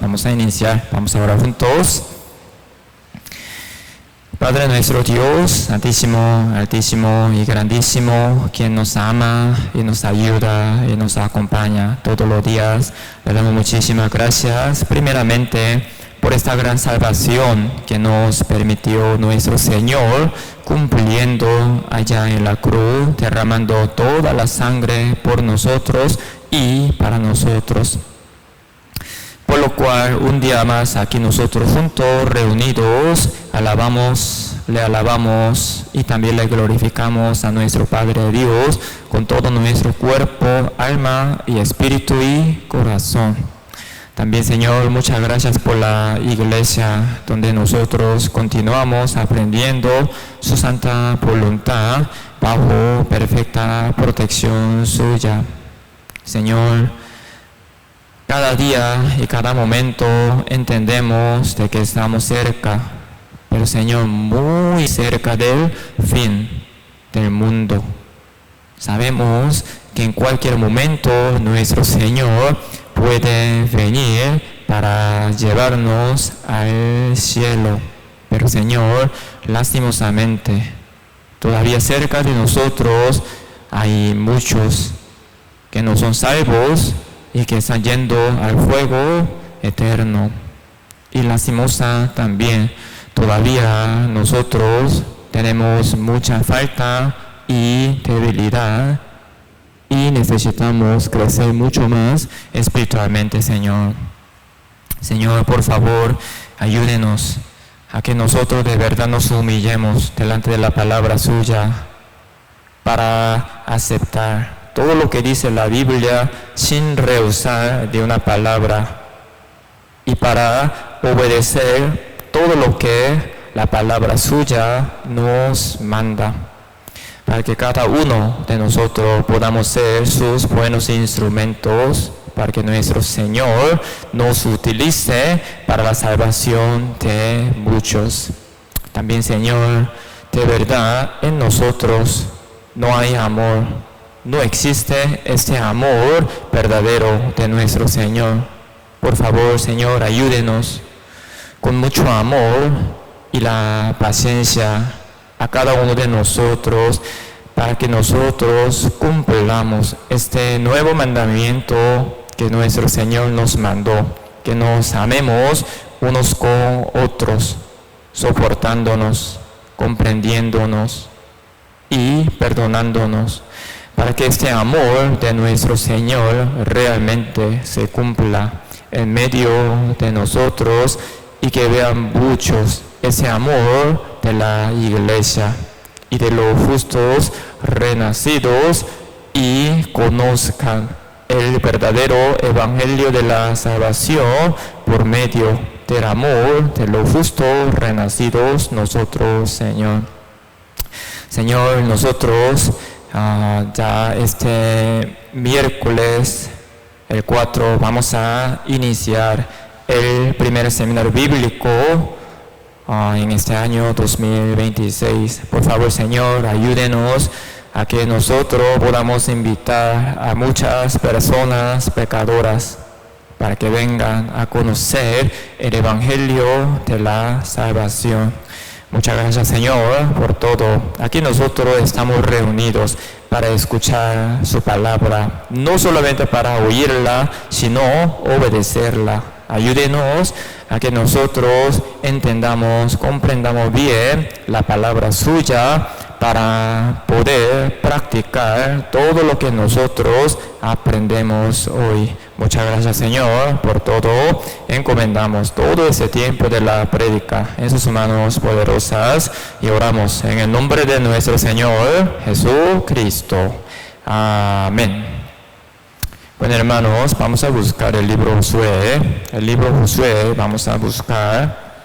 Vamos a iniciar, vamos a orar juntos. Padre nuestro Dios, santísimo, altísimo y grandísimo, quien nos ama y nos ayuda y nos acompaña todos los días, le damos muchísimas gracias, primeramente, por esta gran salvación que nos permitió nuestro Señor, cumpliendo allá en la cruz, derramando toda la sangre por nosotros y para nosotros. Por lo cual, un día más aquí nosotros juntos, reunidos, le alabamos y también le glorificamos a nuestro Padre Dios con todo nuestro cuerpo, alma y espíritu y corazón. También, Señor, muchas gracias por la iglesia donde nosotros continuamos aprendiendo su santa voluntad bajo perfecta protección suya. Señor, cada día y cada momento entendemos de que estamos cerca, pero Señor, muy cerca del fin del mundo. Sabemos que en cualquier momento nuestro Señor puede venir para llevarnos al cielo. Pero Señor, lastimosamente, todavía cerca de nosotros hay muchos que no son salvos y que están yendo al fuego eterno. Y lastimosa también, todavía nosotros tenemos mucha falta y debilidad y necesitamos crecer mucho más espiritualmente, Señor. Señor, por favor, ayúdenos a que nosotros de verdad nos humillemos delante de la palabra suya para aceptar todo lo que dice la Biblia sin rehusar de una palabra y para obedecer todo lo que la palabra suya nos manda, para que cada uno de nosotros podamos ser sus buenos instrumentos, para que nuestro Señor nos utilice para la salvación de muchos. También, Señor, de verdad en nosotros no hay amor. No existe este amor verdadero de nuestro Señor. Por favor, Señor, ayúdenos con mucho amor y la paciencia a cada uno de nosotros para que nosotros cumplamos este nuevo mandamiento que nuestro Señor nos mandó, que nos amemos unos con otros, soportándonos, comprendiéndonos y perdonándonos, para que este amor de nuestro Señor realmente se cumpla en medio de nosotros y que vean muchos ese amor de la iglesia y de los justos renacidos y conozcan el verdadero evangelio de la salvación por medio del amor de los justos renacidos nosotros, Señor. Señor, nosotros ya este miércoles, el 4, vamos a iniciar el primer seminario bíblico en este año 2026. Por favor, Señor, ayúdenos a que nosotros podamos invitar a muchas personas pecadoras para que vengan a conocer el evangelio de la salvación. Muchas gracias, Señor, por todo. Aquí nosotros estamos reunidos para escuchar su palabra, no solamente para oírla, sino obedecerla. Ayúdenos a que nosotros entendamos, comprendamos bien la palabra suya para poder practicar todo lo que nosotros aprendemos hoy. Muchas gracias, Señor, por todo. Encomendamos todo ese tiempo de la prédica en sus manos poderosas y oramos en el nombre de nuestro Señor Jesucristo. Amén. Bueno, hermanos, vamos a buscar el libro Josué. El libro Josué, vamos a buscar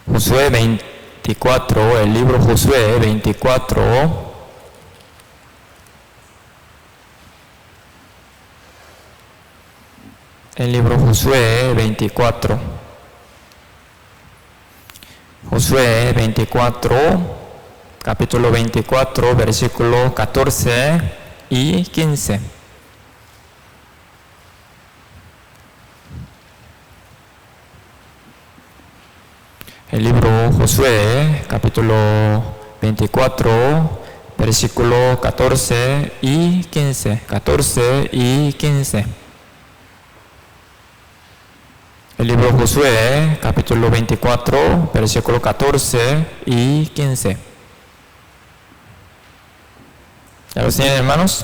Josué 24, el libro Josué 24. El libro Josué 24. Josué 24, capítulo 24, versículo 14 y 15. el libro Josué, capítulo 24, versículo 14 y 15. 14 y 15. El libro Josué, capítulo 24, versículo 14 y 15. ¿Ya lo tienen, hermanos?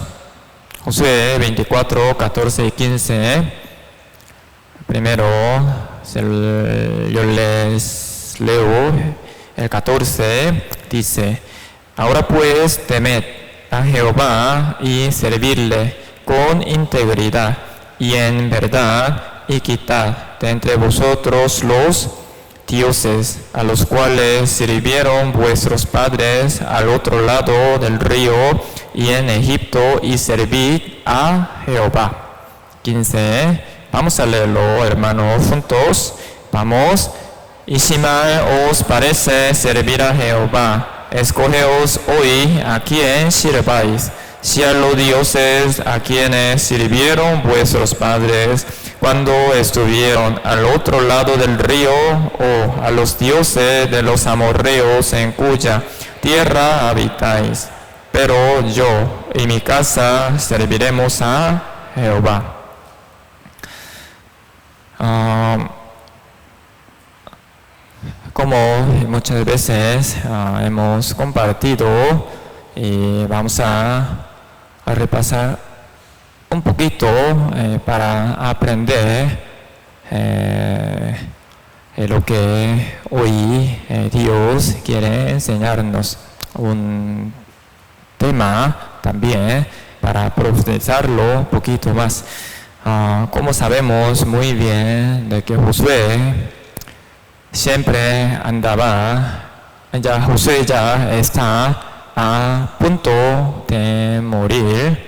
Josué 24, 14 y 15. Primero, yo les leo el 14. Dice: ahora pues temed a Jehová y servirle con integridad y en verdad, y quitad de entre vosotros los dioses a los cuales sirvieron vuestros padres al otro lado del río y en Egipto, y servid a Jehová. 15. Vamos a leerlo, hermanos, juntos. Vamos. Y si mal os parece servir a Jehová, escogeos hoy a quién sirváis, si a los dioses a quienes sirvieron vuestros padres cuando estuvieron al otro lado del río, o a los dioses de los amorreos en cuya tierra habitáis. Pero yo y mi casa serviremos a Jehová. Como muchas veces hemos compartido, y vamos a repasar un poquito para aprender lo que hoy Dios quiere enseñarnos. Un tema también para profundizarlo un poquito más. Como sabemos muy bien de que Josué siempre andaba, Josué ya está a punto de morir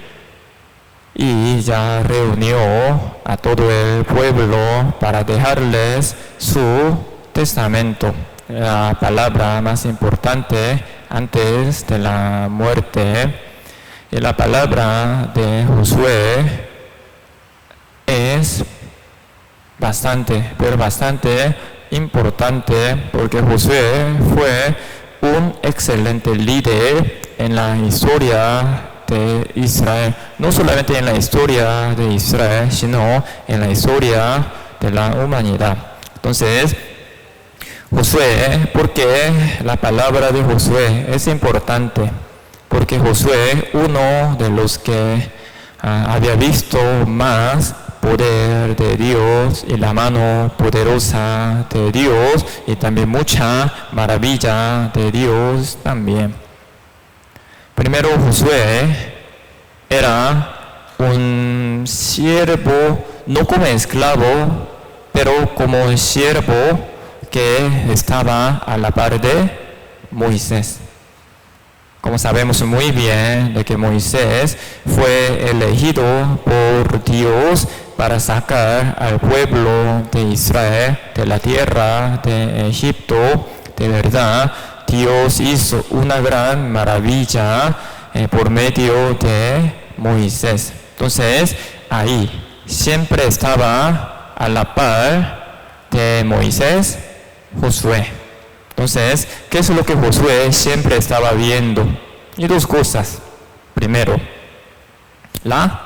y ya reunió a todo el pueblo para dejarles su testamento, la palabra más importante antes de la muerte. Y la palabra de Josué es bastante importante, porque Josué fue un excelente líder en la historia de Israel, no solamente en la historia de Israel, sino en la historia de la humanidad. Entonces, Josué, ¿por qué la palabra de Josué es importante? Porque Josué, uno de los que había visto más poder de Dios y la mano poderosa de Dios, y también mucha maravilla de Dios también. Primero, Josué era un siervo, no como esclavo, pero como siervo que estaba a la par de Moisés. Como sabemos muy bien de que Moisés fue elegido por Dios para sacar al pueblo de Israel de la tierra de Egipto. De verdad, Dios hizo una gran maravilla por medio de Moisés. Entonces, ahí siempre estaba a la par de Moisés Josué. Entonces, ¿qué es lo que Josué siempre estaba viendo? Y dos cosas. Primero, la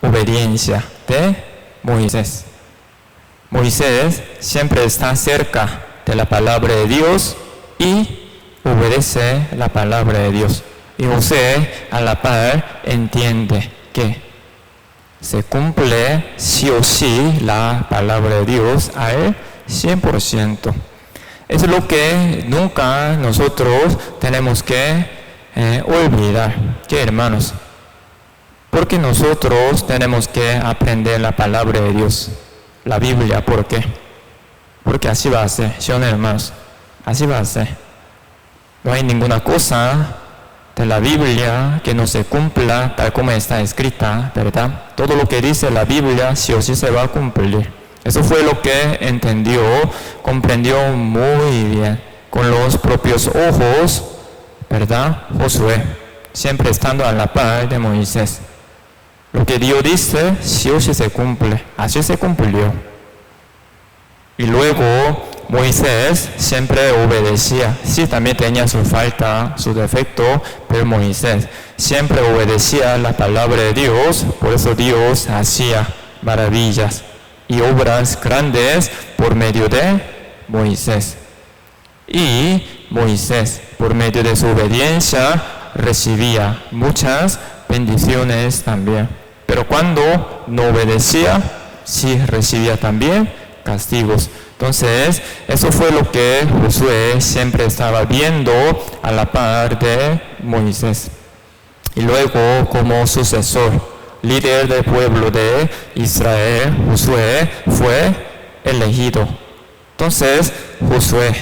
obediencia de Moisés. Moisés siempre está cerca de la palabra de Dios y obedece la palabra de Dios. Y Josué a la par entiende que se cumple sí o sí la palabra de Dios a él 100%. Es lo que nunca nosotros tenemos que olvidar, ¿qué, hermanos? Porque nosotros tenemos que aprender la palabra de Dios, la Biblia. ¿Por qué? Porque así va a ser, ¿sí o no, hermanos? Así va a ser. No hay ninguna cosa de la Biblia que no se cumpla tal como está escrita, ¿verdad? Todo lo que dice la Biblia sí o sí se va a cumplir. Eso fue lo que entendió, comprendió muy bien, con los propios ojos, ¿verdad? Josué, siempre estando a la par de Moisés. Lo que Dios dice, sí o sí se cumple. Así se cumplió. Y luego Moisés siempre obedecía. Sí, también tenía su falta, su defecto, pero Moisés siempre obedecía la palabra de Dios. Por eso Dios hacía maravillas y obras grandes por medio de Moisés. Y Moisés, por medio de su obediencia, recibía muchas bendiciones también. Pero cuando no obedecía, sí recibía también castigos. Entonces, eso fue lo que Josué siempre estaba viendo a la par de Moisés. Y luego, como sucesor, líder del pueblo de Israel, Josué fue elegido. Entonces, Josué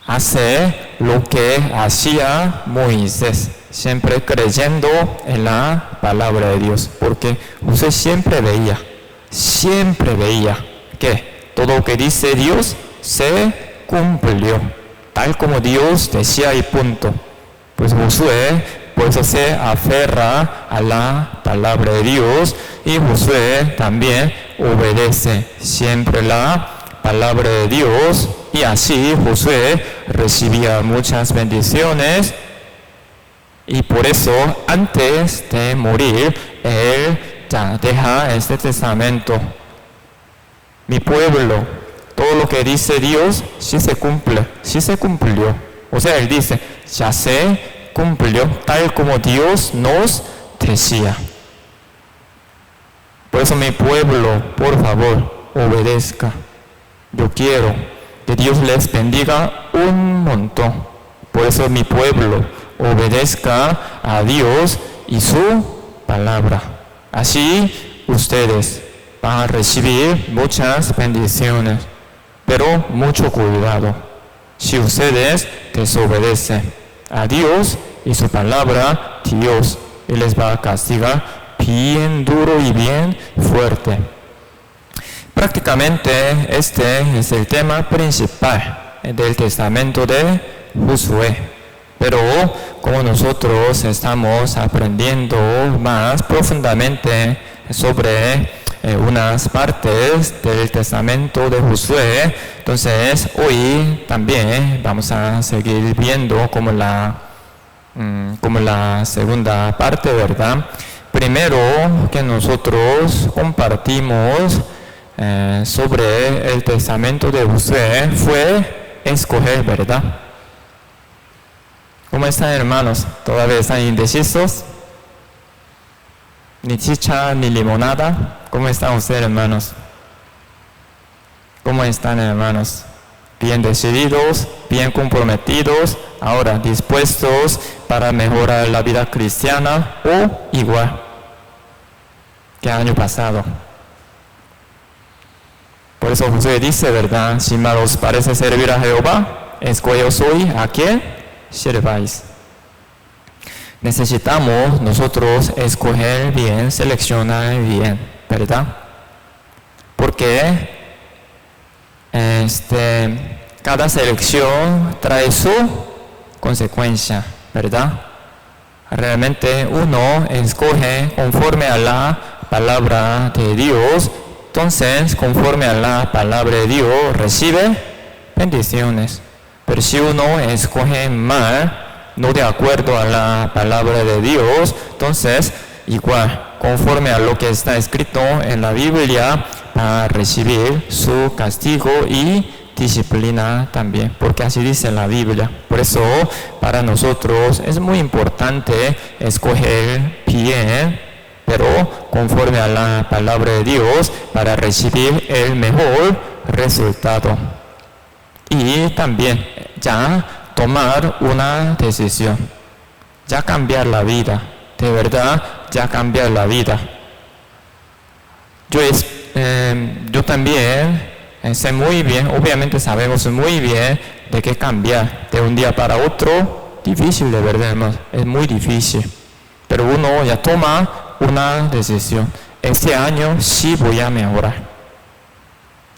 hace lo que hacía Moisés, siempre creyendo en la palabra de Dios, porque Josué siempre veía que todo lo que dice Dios se cumplió, tal como Dios decía y punto. Pues Josué, por eso se aferra a la palabra de Dios, y Josué también obedece siempre la palabra de Dios, y así Josué recibía muchas bendiciones. Y por eso, antes de morir, él ya deja este testamento. Mi pueblo, todo lo que dice Dios, sí se cumple, sí se cumplió. O sea, él dice, ya se cumplió tal como Dios nos decía. Por eso mi pueblo, por favor, obedezca. Yo quiero que Dios les bendiga un montón. Por eso mi pueblo obedezca a Dios y su palabra. Así ustedes van a recibir muchas bendiciones, pero mucho cuidado. Si ustedes desobedecen a Dios y su palabra, Dios les va a castigar bien duro y bien fuerte. Prácticamente este es el tema principal del testamento de Josué. Pero como nosotros estamos aprendiendo más profundamente sobre unas partes del testamento de Josué, entonces hoy también vamos a seguir viendo como la segunda parte, ¿verdad? Primero que nosotros compartimos sobre el testamento de Josué fue escoger, ¿verdad? ¿Cómo están, hermanos? ¿Todavía están indecisos? Ni chicha ni limonada. ¿Cómo están ustedes, hermanos? ¿Cómo están, hermanos? Bien decididos, bien comprometidos, ahora dispuestos para mejorar la vida cristiana o igual que el año pasado. Por eso Josué dice, ¿verdad? Si mal os parece servir a Jehová, escogeos hoy a quién sirváis. Necesitamos nosotros escoger bien, seleccionar bien, ¿verdad? Porque cada selección trae su consecuencia, ¿verdad? Realmente uno escoge conforme a la palabra de Dios, entonces conforme a la palabra de Dios recibe bendiciones. Pero si uno escoge mal, no de acuerdo a la palabra de Dios, entonces igual, conforme a lo que está escrito en la Biblia, va a recibir su castigo y disciplina también, porque así dice la Biblia. Por eso, para nosotros es muy importante escoger bien, pero conforme a la palabra de Dios, para recibir el mejor resultado. Y también ya tomar una decisión, ya cambiar la vida, de verdad, ya cambiar la vida. Yo también sé muy bien, obviamente sabemos muy bien de qué cambiar de un día para otro, difícil de verdad, hermano, es muy difícil. Pero uno ya toma una decisión, este año sí voy a mejorar.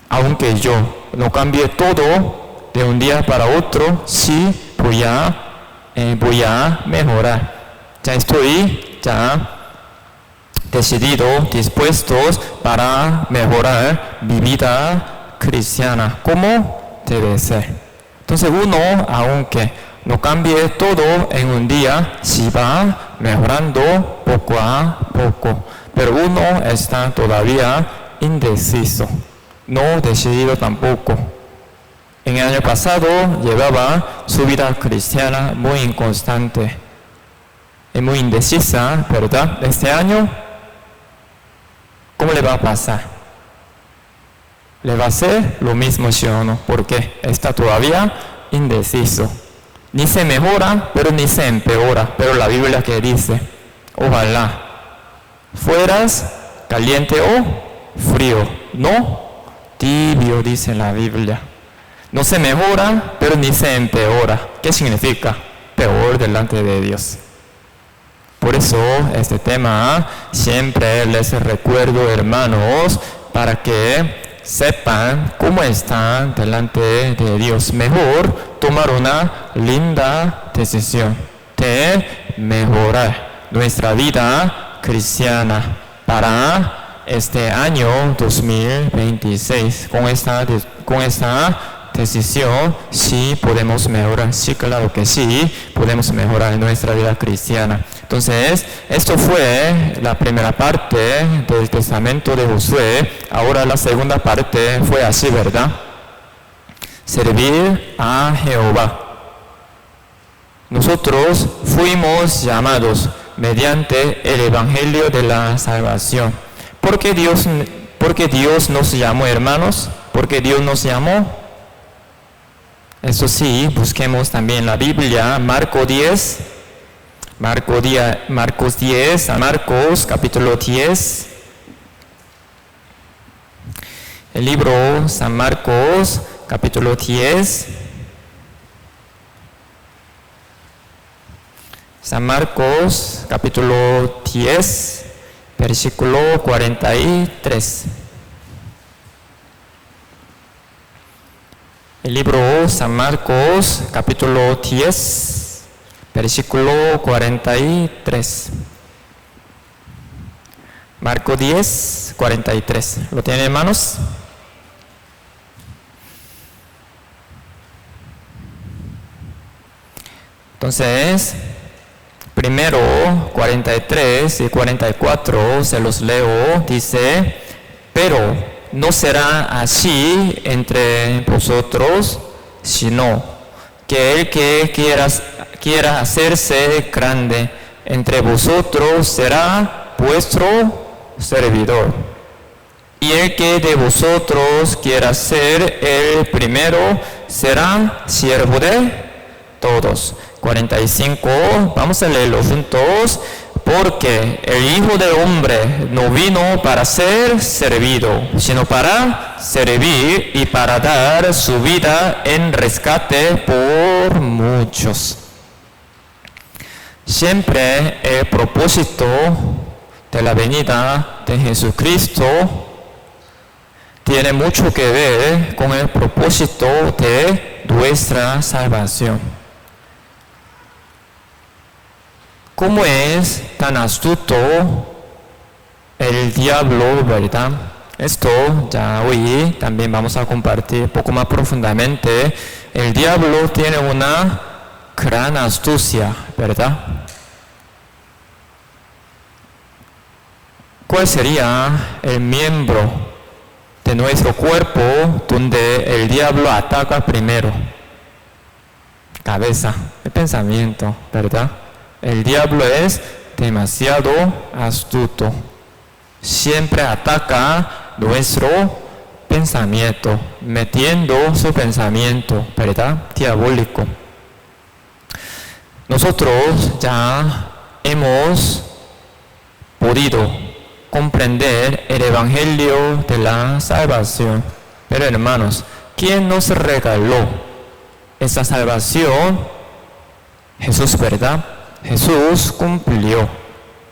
Aunque yo no cambie todo de un día para otro, sí voy a mejorar. Ya estoy decidido, dispuestos para mejorar mi vida cristiana como debe ser. Entonces uno, aunque no cambie todo en un día, sí va mejorando poco a poco. Pero uno está todavía indeciso, no decidido tampoco. En el año pasado llevaba su vida cristiana muy inconstante y muy indecisa, ¿verdad? Este año, ¿cómo le va a pasar? ¿Le va a hacer lo mismo, sí o no? Porque está todavía indeciso. Ni se mejora, pero ni se empeora. Pero la Biblia que dice, ojalá fueras caliente o frío, no tibio, dice la Biblia. No se mejora, pero ni se empeora. ¿Qué significa? Peor delante de Dios. Por eso este tema siempre les recuerdo, hermanos, para que sepan cómo están delante de Dios. Mejor tomar una linda decisión de mejorar nuestra vida cristiana para este año 2026. Con esta decisión, sí podemos mejorar. Sí, claro que sí, podemos mejorar en nuestra vida cristiana. Entonces, esto fue la primera parte del testamento de Josué. Ahora la segunda parte fue así, ¿verdad? Servir a Jehová. Nosotros fuimos llamados mediante el Evangelio de la Salvación. ¿Por qué Dios nos llamó, hermanos? ¿Por qué Dios nos llamó? Eso sí, busquemos también la Biblia, Marcos 10, capítulo 10. El libro San Marcos, capítulo 10. San Marcos, capítulo 10, versículo 43. El libro San Marcos, capítulo 10, versículo 43. Marcos 10, 43. ¿Lo tienen, hermanos? Entonces, primero 43 y 44 se los leo. Dice, pero no será así entre vosotros, sino que el que quiera hacerse grande entre vosotros será vuestro servidor. Y el que de vosotros quiera ser el primero será siervo de todos. 45, vamos a leerlo juntos. Porque el Hijo del Hombre no vino para ser servido, sino para servir y para dar su vida en rescate por muchos. Siempre el propósito de la venida de Jesucristo tiene mucho que ver con el propósito de nuestra salvación. ¿Cómo es tan astuto el diablo, verdad? Esto ya hoy también vamos a compartir un poco más profundamente. El diablo tiene una gran astucia, ¿verdad? ¿Cuál sería el miembro de nuestro cuerpo donde el diablo ataca primero? Cabeza, el pensamiento, ¿verdad? El diablo es demasiado astuto. Siempre ataca nuestro pensamiento, metiendo su pensamiento, ¿verdad? Diabólico. Nosotros ya hemos podido comprender el Evangelio de la salvación. Pero hermanos, ¿quién nos regaló esa salvación? Jesús, ¿verdad? Jesús cumplió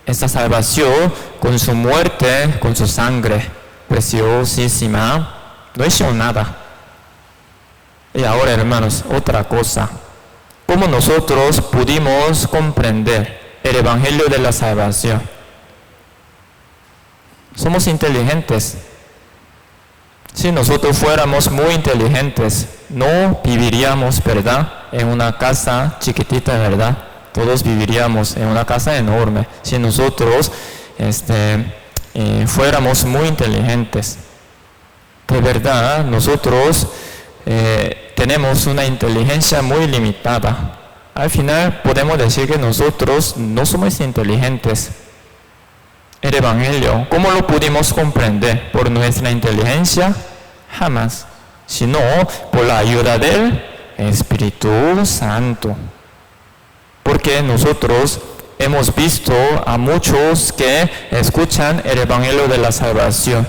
esta salvación con su muerte, con su sangre preciosísima. No hizo nada. Y ahora, hermanos, otra cosa. ¿Cómo nosotros pudimos comprender el Evangelio de la salvación? Somos inteligentes. Si nosotros fuéramos muy inteligentes, no viviríamos, ¿verdad?, en una casa chiquitita, ¿verdad? Todos viviríamos en una casa enorme. Si nosotros fuéramos muy inteligentes, de verdad, nosotros tenemos una inteligencia muy limitada. Al final podemos decir que nosotros no somos inteligentes. El Evangelio, ¿cómo lo pudimos comprender? ¿Por nuestra inteligencia? Jamás. Sino por la ayuda del Espíritu Santo. Porque nosotros hemos visto a muchos que escuchan el Evangelio de la salvación,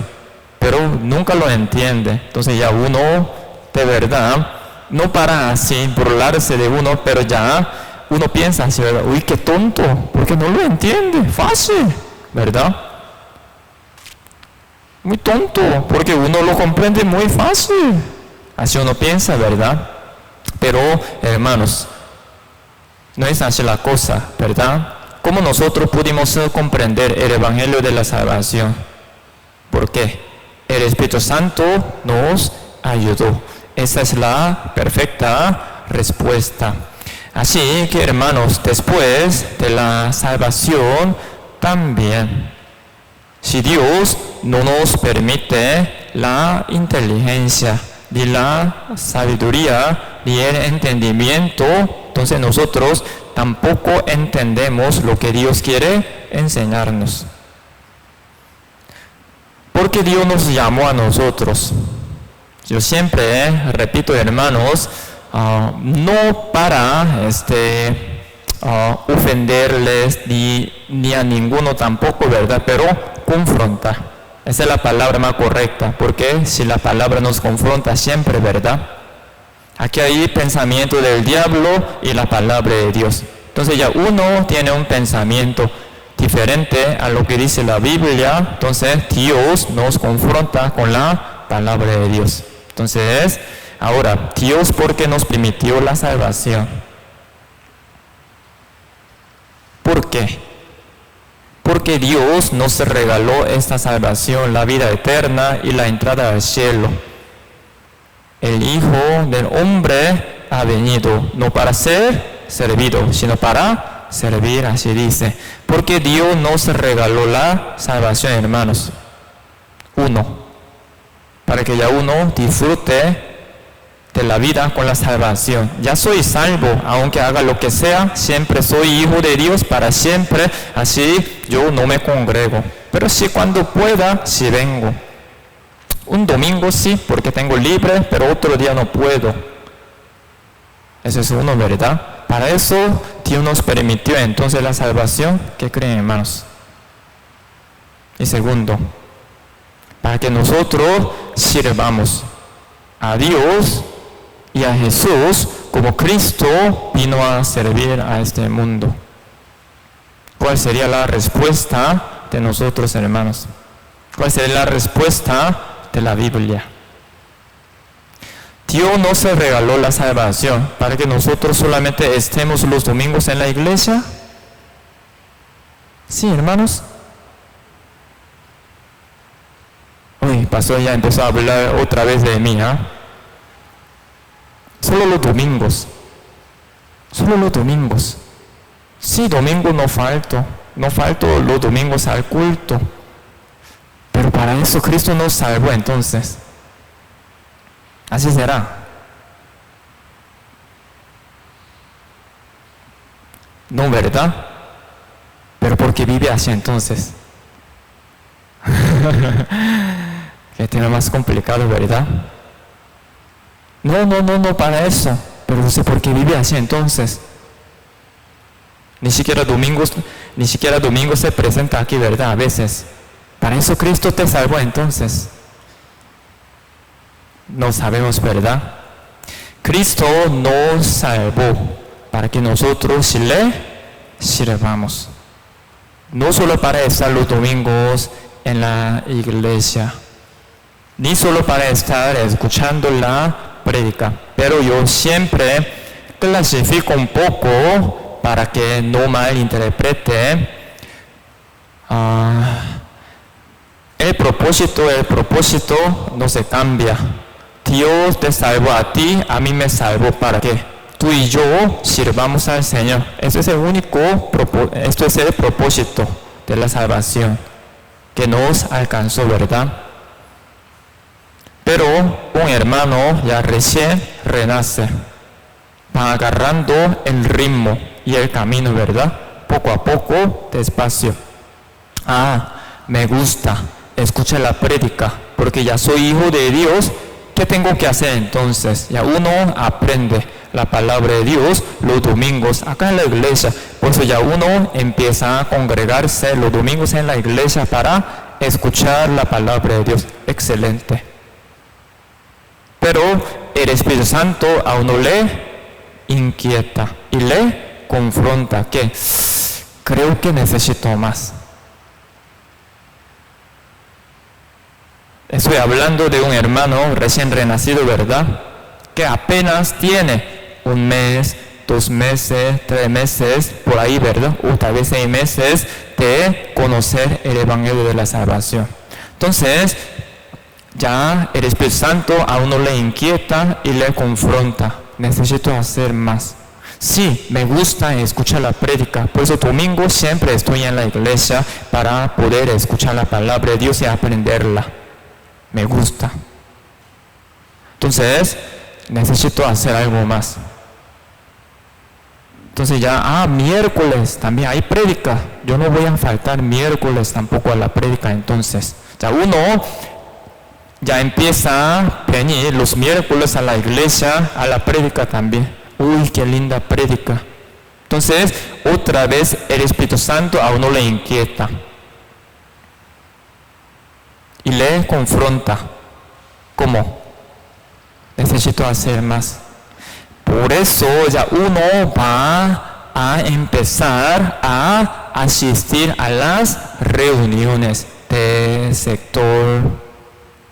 pero nunca lo entiende. Entonces ya uno, de verdad, no para así burlarse de uno, pero ya uno piensa así, ¿verdad? Uy, qué tonto, porque no lo entiende, fácil, ¿verdad? Muy tonto, porque uno lo comprende muy fácil. Así uno piensa, ¿verdad? Pero, hermanos, no es así la cosa, ¿verdad? ¿Cómo nosotros pudimos comprender el Evangelio de la salvación? ¿Por qué? El Espíritu Santo nos ayudó. Esa es la perfecta respuesta. Así que, hermanos, después de la salvación, también, si Dios no nos permite la inteligencia, ni la sabiduría, ni el entendimiento, entonces nosotros tampoco entendemos lo que Dios quiere enseñarnos. Porque Dios nos llamó a nosotros. Yo siempre repito, hermanos, no para ofenderles ni a ninguno tampoco, ¿verdad? Pero confrontar. Esa es la palabra más correcta, porque si la palabra nos confronta siempre, ¿verdad? Aquí hay pensamiento del diablo y la palabra de Dios. Entonces ya uno tiene un pensamiento diferente a lo que dice la Biblia, entonces Dios nos confronta con la palabra de Dios. Entonces, ahora, Dios, ¿por qué nos permitió la salvación? ¿Por qué? Porque Dios nos regaló esta salvación, la vida eterna y la entrada al cielo. El Hijo del Hombre ha venido, no para ser servido, sino para servir, así dice. Porque Dios nos regaló la salvación, hermanos. Uno, para que ya uno disfrute de la vida con la salvación. Ya soy salvo, aunque haga lo que sea, siempre soy hijo de Dios para siempre, así yo no me congrego. Pero sí, cuando pueda, sí vengo. Un domingo sí, porque tengo libre, pero otro día no puedo. Eso es uno, ¿verdad? Para eso Dios nos permitió entonces la salvación. ¿Qué creen, hermanos? Y segundo, para que nosotros sirvamos a Dios y a Jesús como Cristo vino a servir a este mundo. ¿Cuál sería la respuesta de nosotros, hermanos? ¿Cuál sería la respuesta de la Biblia? Dios nos regaló la salvación para que nosotros solamente estemos los domingos en la iglesia. Sí, hermanos. Uy, pastor ya empezó a hablar otra vez de mí, ¿ah? Solo los domingos. Solo los domingos. Sí, domingo no falto los domingos al culto. Pero para eso Cristo nos salvó entonces. Así será. No, ¿verdad? Pero porque vive así entonces. Que tiene más complicado, ¿verdad? No para eso. Pero no sé por qué vive así entonces. Ni siquiera domingo se presenta aquí, ¿verdad? A veces. Para eso Cristo te salvó entonces. No sabemos, ¿verdad? Cristo nos salvó para que nosotros le sirvamos. No solo para estar los domingos en la iglesia, ni solo para estar escuchando la prédica, pero yo siempre clasifico un poco para que no malinterprete. El el propósito no se cambia. Dios te salvó a ti, a mí me salvó. ¿Para qué? Tú y yo sirvamos al Señor. Esto es el propósito de la salvación que nos alcanzó, ¿verdad? Pero un hermano ya recién renace, va agarrando el ritmo y el camino, ¿verdad? Poco a poco, despacio. Me gusta, escucha la prédica, porque ya soy hijo de Dios. ¿Qué tengo que hacer entonces? Ya uno aprende la palabra de Dios los domingos acá en la iglesia. Por eso ya uno empieza a congregarse los domingos en la iglesia para escuchar la palabra de Dios. Excelente. Pero el Espíritu Santo a uno le inquieta y le confronta que creo que necesito más. Estoy hablando de un hermano recién renacido, ¿verdad? Que apenas tiene 1 mes, 2 meses, 3 meses, por ahí, ¿verdad? O tal vez 6 meses de conocer el Evangelio de la salvación. Entonces, ya el Espíritu Santo a uno le inquieta y le confronta. Necesito hacer más. Sí, me gusta escuchar la prédica. Por eso domingo siempre estoy en la iglesia para poder escuchar la palabra de Dios y aprenderla. Me gusta. Entonces, necesito hacer algo más. Entonces ya, miércoles también hay prédica. Yo no voy a faltar miércoles tampoco a la prédica. Entonces, ya uno ya empieza a venir los miércoles a la iglesia, a la prédica también. Uy, qué linda prédica. Entonces, otra vez el Espíritu Santo a uno le inquieta y le confronta. ¿Cómo? Necesito hacer más. Por eso ya uno va a empezar a asistir a las reuniones de sector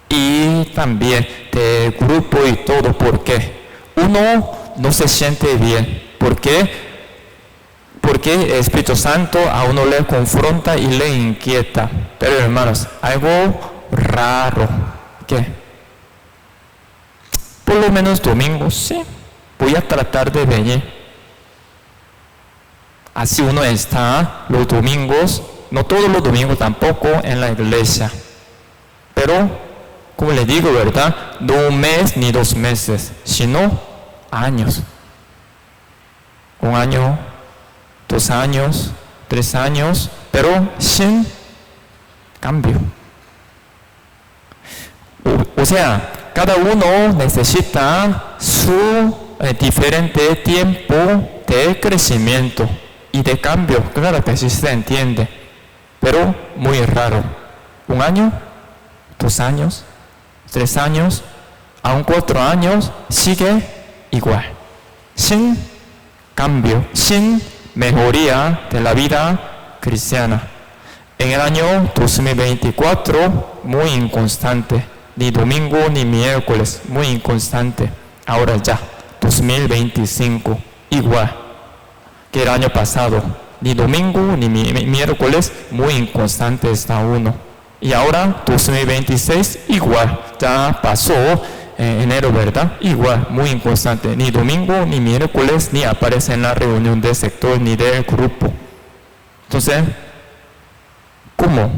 y también de grupo y todo. ¿Por qué? Uno no se siente bien. ¿Por qué? Porque el Espíritu Santo a uno le confronta y le inquieta. Pero hermanos, algo raro. ¿Qué? Por lo menos domingos, sí. Voy a tratar de venir. Así uno está los domingos, no todos los domingos tampoco en la iglesia. Pero, como le digo, ¿verdad? No 1 mes ni 2 meses, sino años. 1 año, 2 años, 3 años, pero sin cambio. O sea, cada uno necesita su diferente tiempo de crecimiento y de cambio. Claro que sí se entiende, pero muy raro. 1 año, 2 años, 3 años, aún 4 años, sigue igual, sin cambio, sin mejoría de la vida cristiana. En el año 2024, muy inconstante. Ni domingo ni miércoles, muy inconstante. Ahora ya, 2025, igual que el año pasado. Ni domingo ni miércoles, muy inconstante está uno. Y ahora, 2026, igual. Ya pasó enero, ¿verdad? Igual, muy inconstante. Ni domingo ni miércoles, ni aparece en la reunión del sector ni del grupo. Entonces, ¿cómo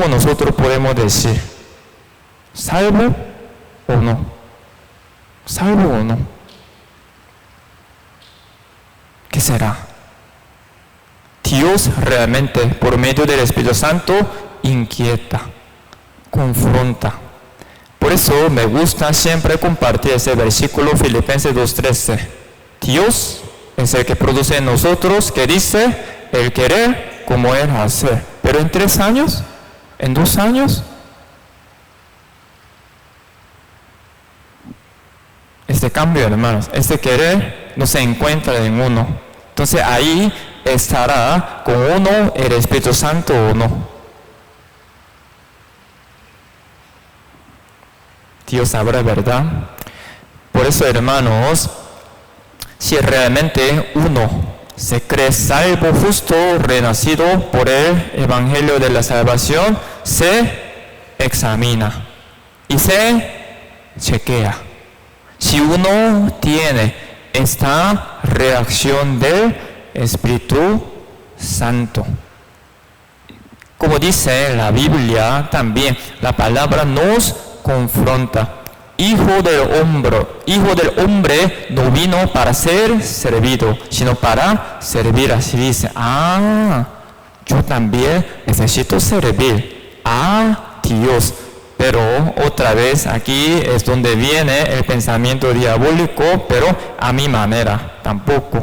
nosotros podemos decir, salvo o no? ¿Salvo o no? ¿Qué será? Dios realmente, por medio del Espíritu Santo, inquieta, confronta. Por eso me gusta siempre compartir ese versículo, Filipenses 2:13. Dios es el que produce en nosotros, que dice, el querer como el hacer. Pero en 3 años, en 2 años, este cambio, hermanos, este querer no se encuentra en uno. Entonces ahí estará con uno el Espíritu Santo o no. Dios sabrá, ¿verdad? Por eso, hermanos, si realmente uno se cree salvo, justo, renacido por el Evangelio de la Salvación, se examina y se chequea. Si uno tiene esta reacción del Espíritu Santo, como dice la Biblia también, la palabra nos confronta. Hijo del hombre no vino para ser servido, sino para servir. Así dice, yo también necesito servir a Dios. Pero otra vez aquí es donde viene el pensamiento diabólico, pero a mi manera tampoco.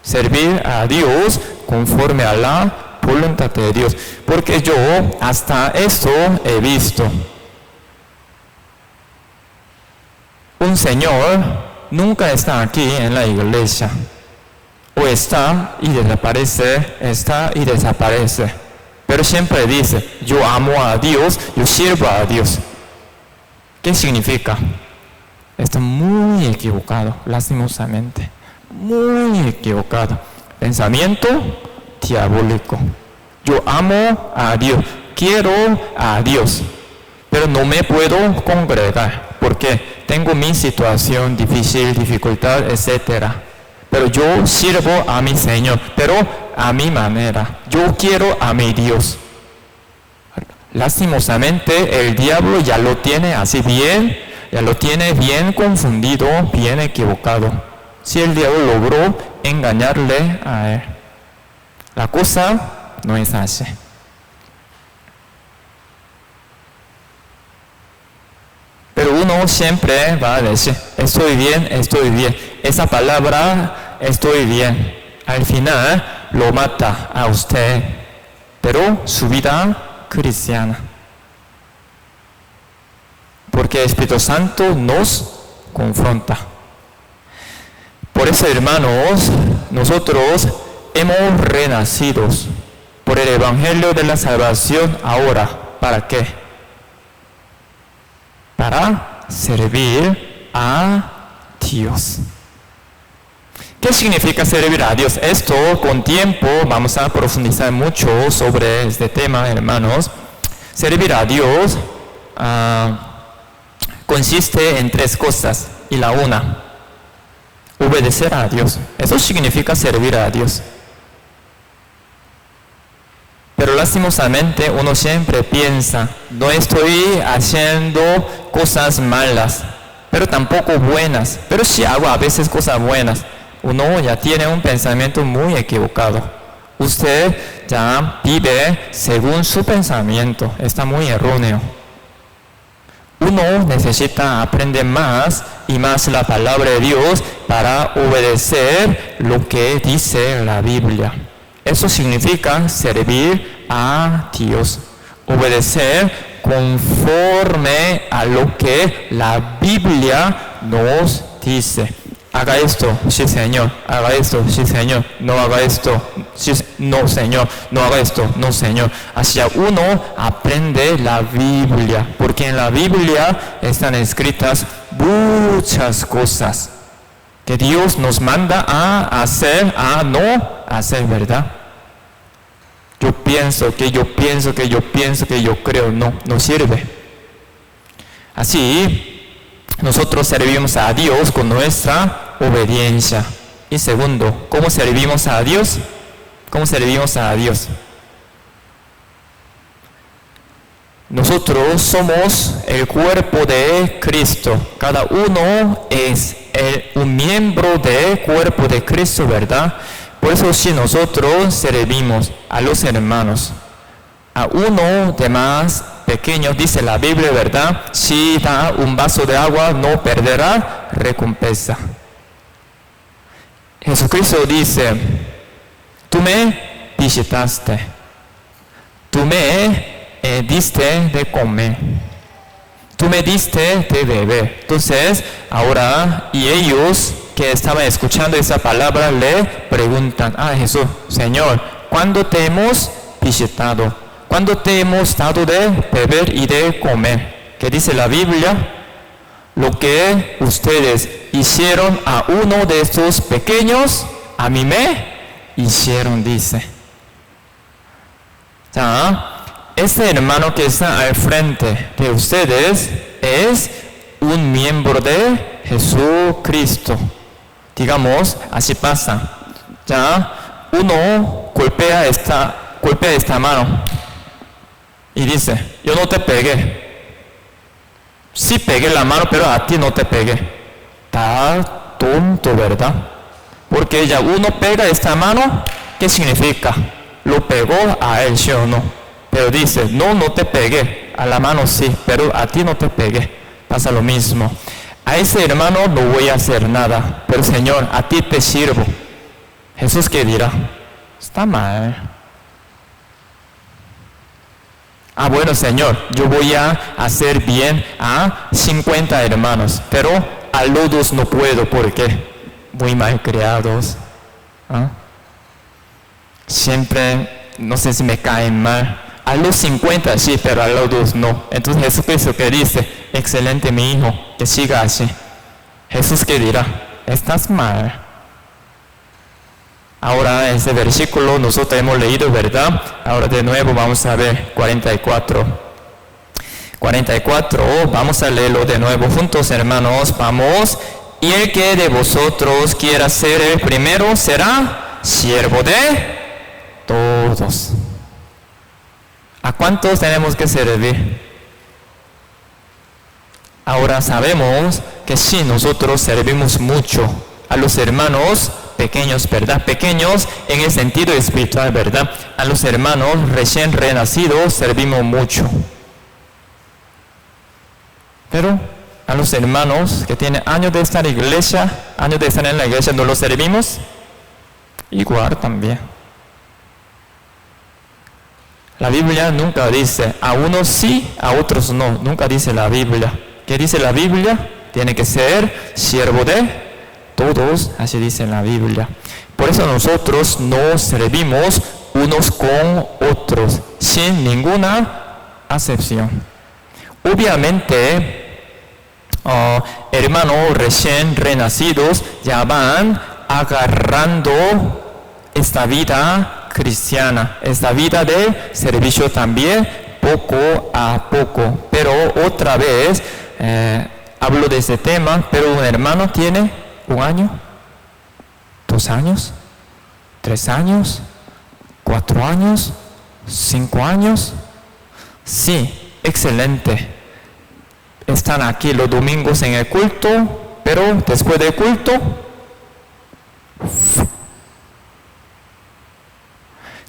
Servir a Dios conforme a la voluntad de Dios. Porque yo hasta esto he visto. Un señor nunca está aquí en la iglesia. O está y desaparece, está y desaparece. Pero siempre dice, yo amo a Dios, yo sirvo a Dios. ¿Qué significa? Está muy equivocado, lastimosamente. Muy equivocado. Pensamiento diabólico. Yo amo a Dios, quiero a Dios, pero no me puedo congregar porque tengo mi situación difícil, dificultad, etc. Pero yo sirvo a mi Señor, pero a mi manera. Yo quiero a mi Dios. Lastimosamente el diablo ya lo tiene así bien, ya lo tiene bien confundido, bien equivocado. Si el diablo logró engañarle a él, la cosa no es así. Pero uno siempre va a decir, estoy bien, estoy bien. Esa palabra, estoy bien, al final lo mata a usted, pero su vida cristiana. Porque el Espíritu Santo nos confronta. Por eso, hermanos, nosotros hemos renacido por el Evangelio de la Salvación ahora. ¿Para qué? Para servir a Dios. ¿Qué significa servir a Dios? Esto con tiempo vamos a profundizar mucho sobre este tema, hermanos. Servir a Dios consiste en tres cosas. Y la una, obedecer a Dios. Eso significa servir a Dios. Pero lastimosamente uno siempre piensa, no estoy haciendo cosas malas, pero tampoco buenas. Pero sí hago a veces cosas buenas. Uno ya tiene un pensamiento muy equivocado. Usted ya vive según su pensamiento. Está muy erróneo. Uno necesita aprender más y más la palabra de Dios para obedecer lo que dice la Biblia. Eso significa servir a Dios. Obedecer conforme a lo que la Biblia nos dice. Haga esto, sí Señor, haga esto, sí Señor, no haga esto, sí, no Señor, no haga esto, no Señor. Así uno aprende la Biblia, porque en la Biblia están escritas muchas cosas que Dios nos manda a hacer, a no hacer, ¿verdad? Yo pienso, que yo creo, no sirve. Así, nosotros servimos a Dios con nuestra obediencia. Y segundo, ¿cómo servimos a Dios? ¿Cómo servimos a Dios? Nosotros somos el cuerpo de Cristo. Cada uno es un miembro del cuerpo de Cristo, ¿verdad? Por eso si nosotros servimos a los hermanos, a uno de más pequeño, dice la Biblia, ¿verdad? Si da un vaso de agua, no perderá recompensa. Jesucristo dice, tú me visitaste, tú me diste de comer, tú me diste de beber. Entonces, ahora, y ellos que estaban escuchando esa palabra le preguntan a Jesús, Señor, ¿cuándo te hemos visitado? ¿Cuándo te hemos dado de beber y de comer? ¿Qué dice la Biblia? Lo que ustedes hicieron a uno de estos pequeños, a mí me hicieron, dice. Este hermano que está al frente de ustedes es un miembro de Jesucristo. Digamos, así pasa. Uno golpea esta mano y dice, yo no te pegué. Sí pegué la mano, pero a ti no te pegué. Está tonto, ¿verdad? Porque ya uno pega esta mano, ¿qué significa? Lo pegó a él, ¿sí o no? Pero dice, no te pegué. A la mano sí, pero a ti no te pegué. Pasa lo mismo. A ese hermano no voy a hacer nada, pero Señor, a ti te sirvo. Jesús, ¿qué dirá? Está mal. Bueno, Señor, yo voy a hacer bien a 50 hermanos, pero a los dos no puedo, porque muy mal criados. Siempre, no sé si me caen mal. A los 50 sí, pero a los dos no. Entonces Jesucristo que dice, excelente mi hijo, que siga así. Jesús que dirá, estás mal. Ahora ese versículo nosotros hemos leído, ¿verdad? Ahora de nuevo vamos a ver 44. 44, vamos a leerlo de nuevo juntos, hermanos. Vamos. Y el que de vosotros quiera ser el primero será siervo de todos. ¿A cuántos tenemos que servir? Ahora sabemos que sí, nosotros servimos mucho a los hermanos pequeños, ¿verdad? Pequeños en el sentido espiritual, ¿verdad? A los hermanos recién renacidos servimos mucho. Pero a los hermanos que tienen años de estar en la iglesia, ¿no los servimos? Igual también. La Biblia nunca dice, a unos sí, a otros no. Nunca dice la Biblia. ¿Qué dice la Biblia? Tiene que ser siervo de todos, así dice la Biblia. Por eso nosotros nos servimos unos con otros, sin ninguna acepción. Obviamente, hermanos recién renacidos ya van agarrando esta vida cristiana, esta vida de servicio también, poco a poco. Pero otra vez, hablo de ese tema, pero un hermano tiene 1 año, 2 años, 3 años, 4 años, 5 años. Sí, excelente. Están aquí los domingos en el culto, pero después del culto,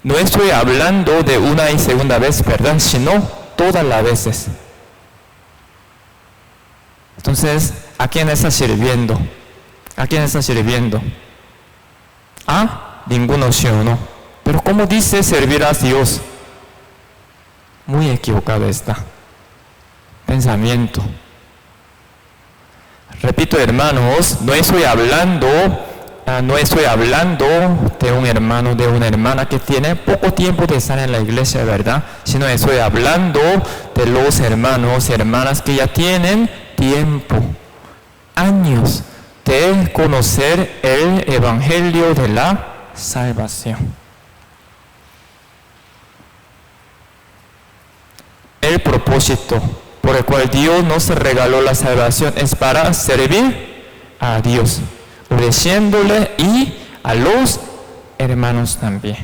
no estoy hablando de una y segunda vez, ¿verdad? Sino todas las veces. Entonces, ¿a quién está sirviendo? ¿A quién está sirviendo? Ninguno, sí o no. Pero ¿cómo dice servir a Dios? Muy equivocado está. Pensamiento. Repito, hermanos, no estoy hablando de un hermano, de una hermana que tiene poco tiempo de estar en la iglesia, ¿verdad? Sino estoy hablando de los hermanos, hermanas que ya tienen tiempo, años de conocer el evangelio de la salvación. El propósito por el cual Dios nos regaló la salvación es para servir a Dios, obedeciéndole y a los hermanos también.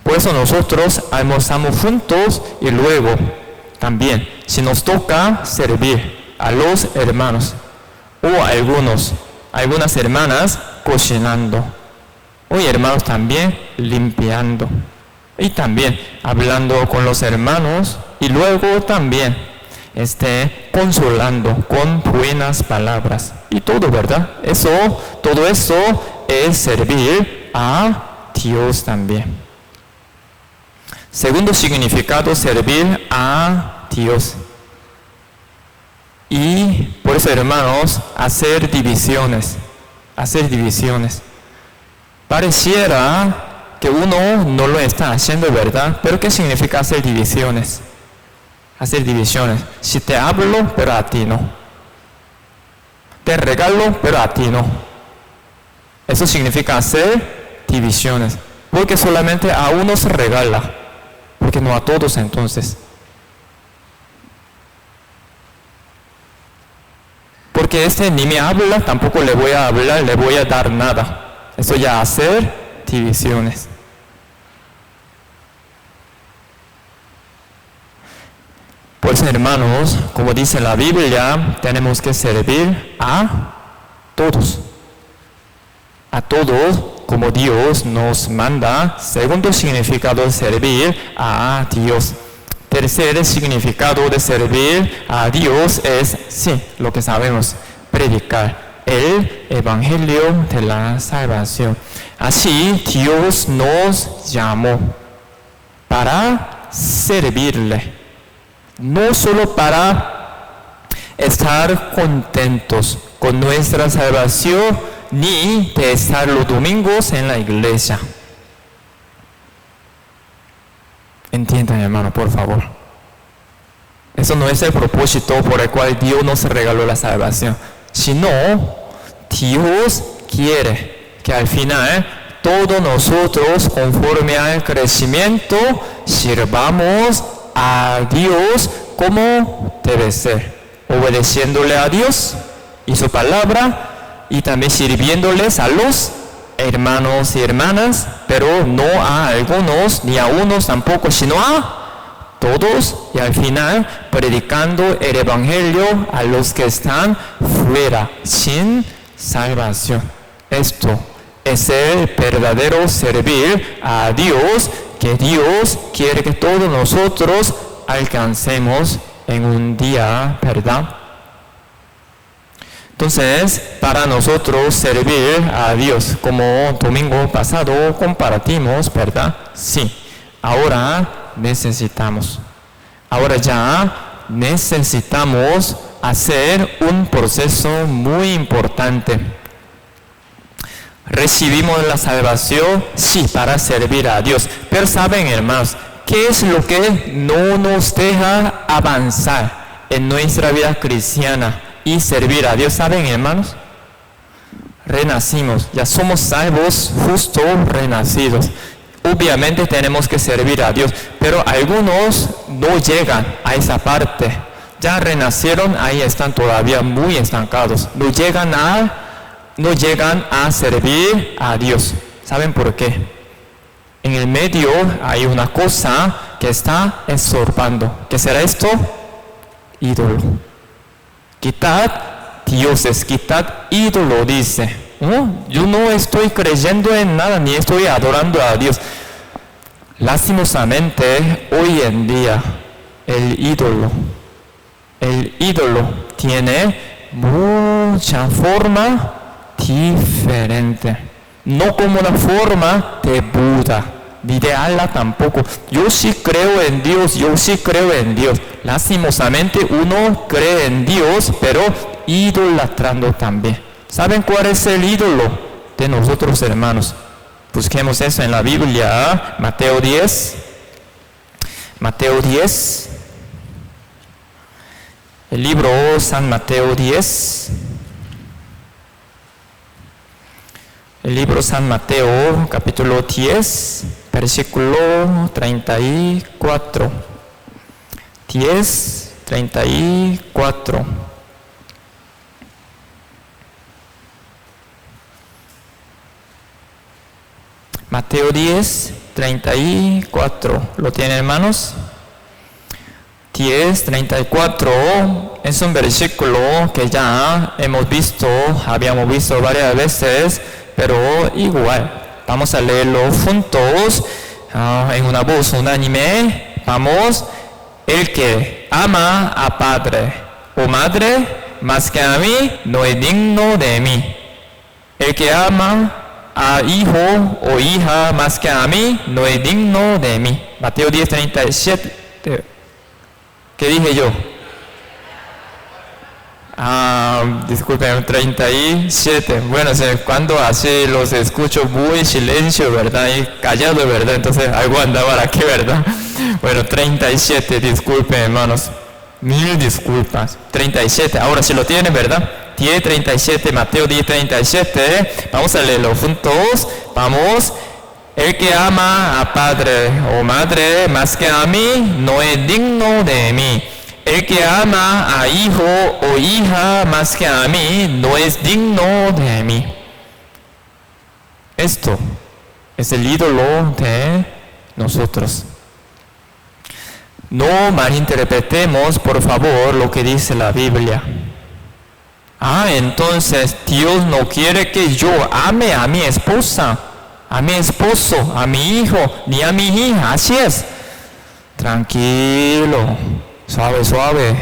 Por eso nosotros almorzamos juntos y luego también, si nos toca servir a los hermanos o algunas hermanas cocinando, o hermanos también limpiando, y también hablando con los hermanos, y luego también consolando con buenas palabras, y todo, ¿verdad? Todo eso es servir a Dios también. Segundo significado, servir a Dios. Y por eso, hermanos, hacer divisiones. Pareciera que uno no lo está haciendo, ¿verdad? Pero ¿qué significa hacer divisiones? Hacer divisiones. Si te hablo, pero a ti no. Te regalo, pero a ti no. Eso significa hacer divisiones. Porque solamente a uno se regala, porque no a todos entonces. Porque ni me habla, tampoco le voy a hablar, le voy a dar nada. Eso ya hacer divisiones. Pues hermanos, como dice la Biblia, tenemos que servir a todos. A todos, como Dios nos manda. Segundo significado de servir a Dios. Tercer significado de servir a Dios es, sí, lo que sabemos, predicar el Evangelio de la salvación. Así Dios nos llamó para servirle, no solo para estar contentos con nuestra salvación, ni de estar los domingos en la iglesia. Entiendan, hermano, por favor. Eso no es el propósito por el cual Dios nos regaló la salvación, sino Dios quiere que al final todos nosotros, conforme al crecimiento, sirvamos a Dios como debe ser, obedeciéndole a Dios y su palabra, y también sirviéndoles a los hermanos y hermanas, pero no a algunos ni a unos tampoco, sino a todos, y al final predicando el Evangelio a los que están fuera, sin salvación. Esto es el verdadero servir a Dios, que Dios quiere que todos nosotros alcancemos en un día, ¿verdad? Entonces, para nosotros servir a Dios, como domingo pasado compartimos, ¿verdad? Sí, ahora ya necesitamos hacer un proceso muy importante. Recibimos la salvación, sí, para servir a Dios. Pero saben, hermanos, ¿qué es lo que no nos deja avanzar en nuestra vida cristiana y servir a Dios? ¿Saben, hermanos? Renacimos, ya somos salvos, justo renacidos. Obviamente tenemos que servir a Dios, pero algunos no llegan a esa parte. Ya renacieron, ahí están todavía muy estancados. No llegan a servir a Dios. ¿Saben por qué? En el medio hay una cosa que está estorbando. ¿Qué será esto? Ídolo. Quitad dioses, quitad ídolo, dice. Yo no estoy creyendo en nada, ni estoy adorando a Dios. Lastimosamente, hoy en día, el ídolo tiene mucha forma diferente. No como la forma de Buda, ni de Allah tampoco. Yo sí creo en Dios. Lastimosamente uno cree en Dios, pero idolatrando también. ¿Saben cuál es el ídolo de nosotros, hermanos? Busquemos eso en la Biblia. Mateo 10. El libro San Mateo 10. El libro San Mateo, capítulo 10, versículo 34. 10, 34. Mateo 10, 34. ¿Lo tienen, hermanos? 10, 34 es un versículo que ya habíamos visto varias veces, pero igual. Vamos a leerlo juntos en una voz unánime. Vamos. El que ama a padre o madre más que a mí no es digno de mí. El que ama a hijo o hija más que a mí no es digno de mí. Mateo 10, 37. ¿Qué dije yo? Disculpen, 37. Bueno, cuando así los escucho muy silencio, ¿verdad? Y callado, ¿verdad? Entonces algo andaba aquí, ¿verdad? Bueno, 37, disculpen, hermanos. Mil disculpas. 37, ahora sí lo tienen, ¿verdad? 10, 37, Mateo 10, 37. Vamos a leerlo juntos. Vamos. El que ama a padre o madre más que a mí no es digno de mí. El que ama a hijo o hija más que a mí no es digno de mí. Esto es el ídolo de nosotros. No malinterpretemos, por favor, lo que dice la Biblia. Entonces Dios no quiere que yo ame a mi esposa, a mi esposo, a mi hijo, ni a mi hija. Así es. Tranquilo, suave, suave.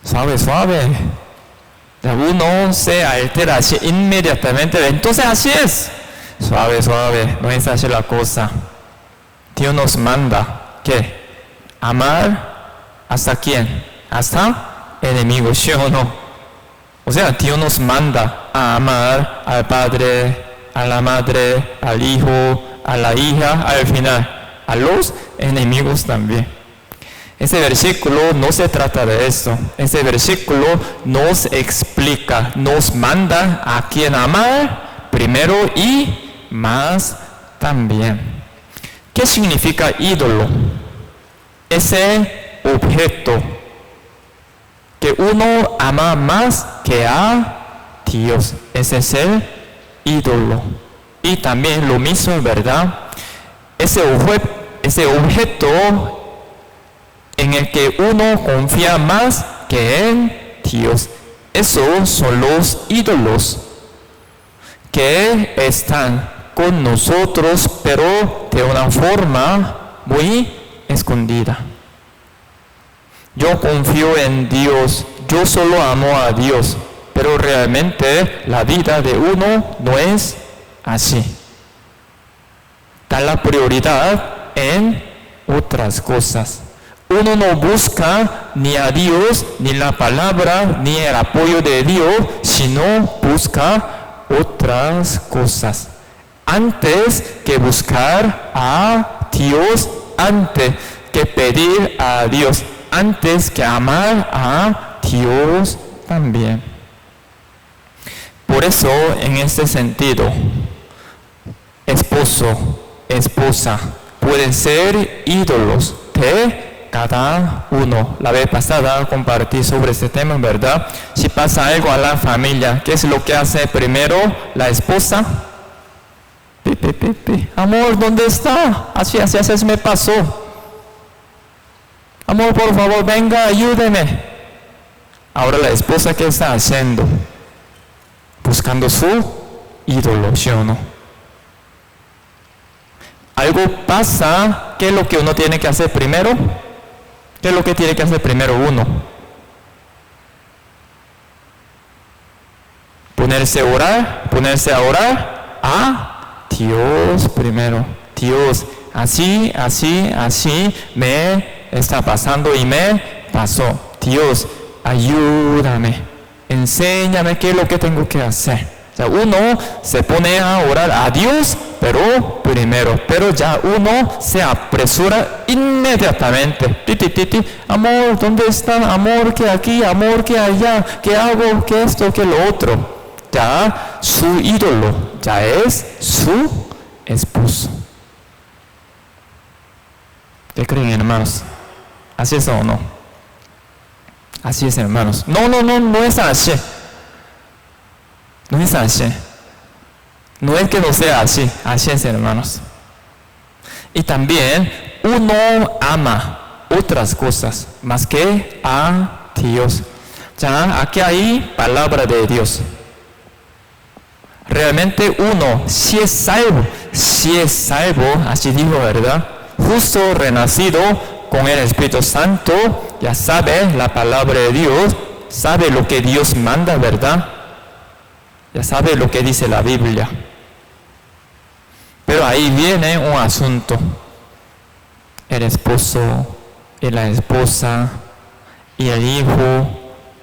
Suave, suave. Uno se altera así inmediatamente. Entonces así es. Suave, suave. No es así la cosa. Dios nos manda. ¿Qué? ¿Amar hasta quién? ¿Hasta enemigos, sí o no? O sea, Dios nos manda a amar al padre, a la madre, al hijo, a la hija, al final, a los enemigos también. Ese versículo no se trata de eso. Ese versículo nos explica, nos manda a quién amar primero y más también. ¿Qué significa ídolo? Ese objeto que uno ama más que a Dios. Ese es el ídolo. Y también lo mismo, ¿verdad? Ese objeto en el que uno confía más que en Dios. Esos son los ídolos que están con nosotros, pero de una forma muy escondida. Yo confío en Dios, yo solo amo a Dios, pero realmente la vida de uno no es así. Da la prioridad en otras cosas. Uno no busca ni a Dios, ni la palabra, ni el apoyo de Dios, sino busca otras cosas. Antes que buscar a Dios, antes que pedir a Dios, antes que amar a Dios también. Por eso, en este sentido, esposo, esposa, pueden ser ídolos de cada uno. La vez pasada compartí sobre este tema, ¿verdad? Si pasa algo a la familia, ¿qué es lo que hace primero la esposa? Amor, ¿dónde está? Así me pasó. Amor, por favor, venga, ayúdeme. Ahora la esposa, ¿qué está haciendo? Buscando su ídolo, ¿sí o no? Algo pasa, ¿qué es lo que uno tiene que hacer primero? ¿Qué es lo que tiene que hacer primero uno? Ponerse a orar a Dios primero. Dios, así me está pasando y me pasó. Dios, ayúdame, enséñame qué es lo que tengo que hacer. O sea, uno se pone a orar a Dios, pero primero, pero ya uno se apresura inmediatamente. Amor, ¿dónde está? Amor, que aquí, amor, que allá, ¿qué hago? ¿Qué esto? ¿Qué lo otro? Ya su ídolo, ya es su esposo. ¿Qué creen, hermanos? ¿Así es o no? Así es, hermanos. No es así. No es así. No es que no sea así. Así es, hermanos. Y también uno ama otras cosas más que a Dios. Ya aquí hay palabra de Dios. Realmente uno, si es salvo, así dijo, ¿verdad? Justo renacido con el Espíritu Santo, ya sabe la palabra de Dios, sabe lo que Dios manda, ¿verdad? Ya sabe lo que dice la Biblia. Pero ahí viene un asunto. El esposo y la esposa y el hijo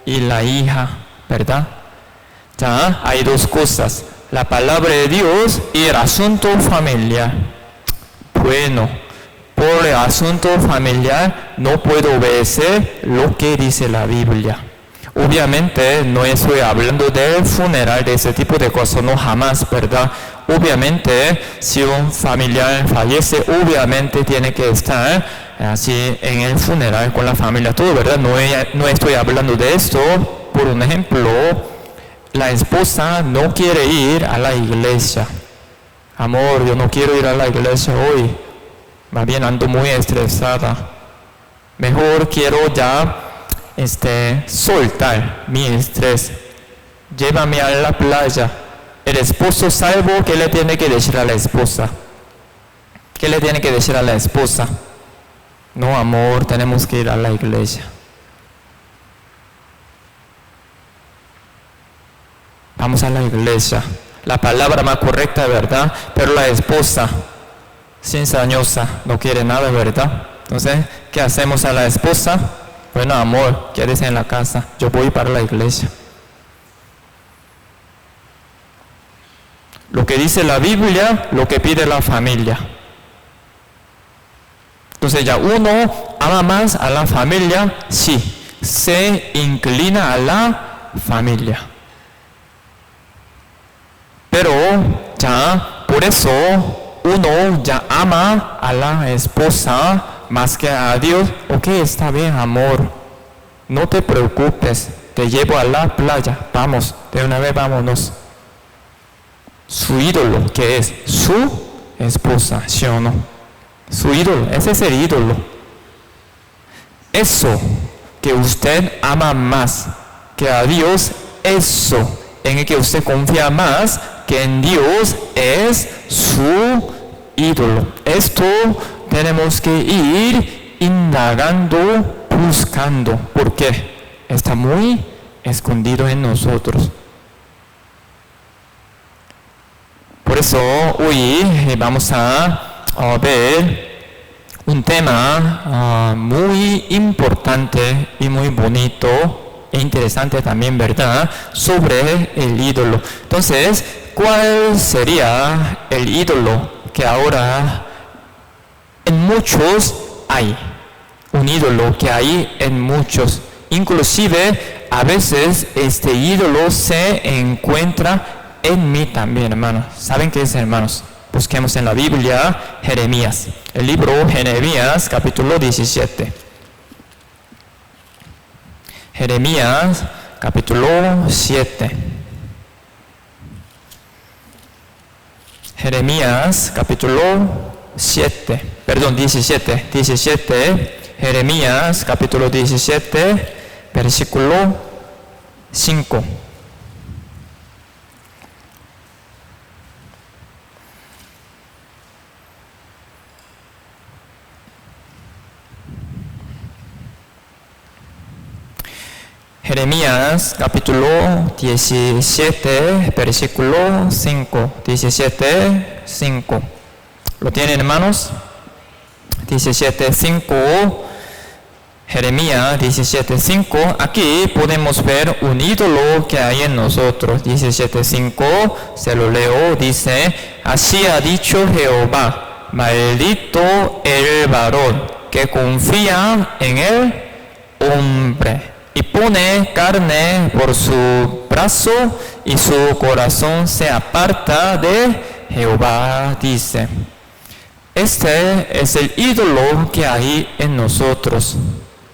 y la hija, ¿verdad? Ya hay dos cosas. La palabra de Dios y el asunto familiar. Bueno, por el asunto familiar no puedo obedecer lo que dice la Biblia. Obviamente no estoy hablando del funeral, de ese tipo de cosas, no jamás, ¿verdad? Obviamente, si un familiar fallece, obviamente tiene que estar así en el funeral con la familia, todo, ¿verdad? No estoy hablando de esto. Por un ejemplo, la esposa no quiere ir a la iglesia. Amor, yo no quiero ir a la iglesia hoy. Más bien ando muy estresada. Mejor quiero ya soltar mi estrés. Llévame a la playa. El esposo salvo, ¿qué le tiene que decir a la esposa? ¿Qué le tiene que decir a la esposa? No, amor, tenemos que ir a la iglesia. Vamos a la iglesia. La palabra más correcta, ¿verdad? Pero la esposa, cizañosa, no quiere nada, ¿verdad? Entonces, ¿qué hacemos a la esposa? Bueno, amor, quédese en la casa. Yo voy para la iglesia. Lo que dice la Biblia, lo que pide la familia. Entonces ya uno ama más a la familia, sí, se inclina a la familia. Pero ya, por eso uno ya ama a la esposa más que a Dios. Ok, está bien, amor, no te preocupes, te llevo a la playa, vamos, de una vez vámonos. Su ídolo, que es su esposa, ¿sí o no? Su ídolo, ese es el ídolo. Eso que usted ama más que a Dios, eso en el que usted confía más que en Dios, es su ídolo. Esto tenemos que ir indagando, buscando, porque está muy escondido en nosotros. Por eso hoy vamos a ver un tema muy importante y muy bonito e interesante también, ¿verdad? Sobre el ídolo. Entonces, ¿cuál sería el ídolo que ahora en muchos hay? Un ídolo que hay en muchos. Inclusive, a veces este ídolo se encuentra en mí también, hermanos. ¿Saben qué es, hermanos? Busquemos en la Biblia Jeremías. El libro Jeremías, capítulo 17. Jeremías, capítulo 7. Jeremías, capítulo 7. Perdón, 17. 17. Jeremías, capítulo 17, versículo 5. Jeremías capítulo 17, versículo 5. 17, 5. ¿Lo tienen, hermanos? 17, 5. Jeremías 17, 5. Aquí podemos ver un ídolo que hay en nosotros. 17, 5. Se lo leo. Dice: así ha dicho Jehová, maldito el varón que confía en el hombre y pone carne por su brazo, y su corazón se aparta de Jehová, dice. Este es el ídolo que hay en nosotros,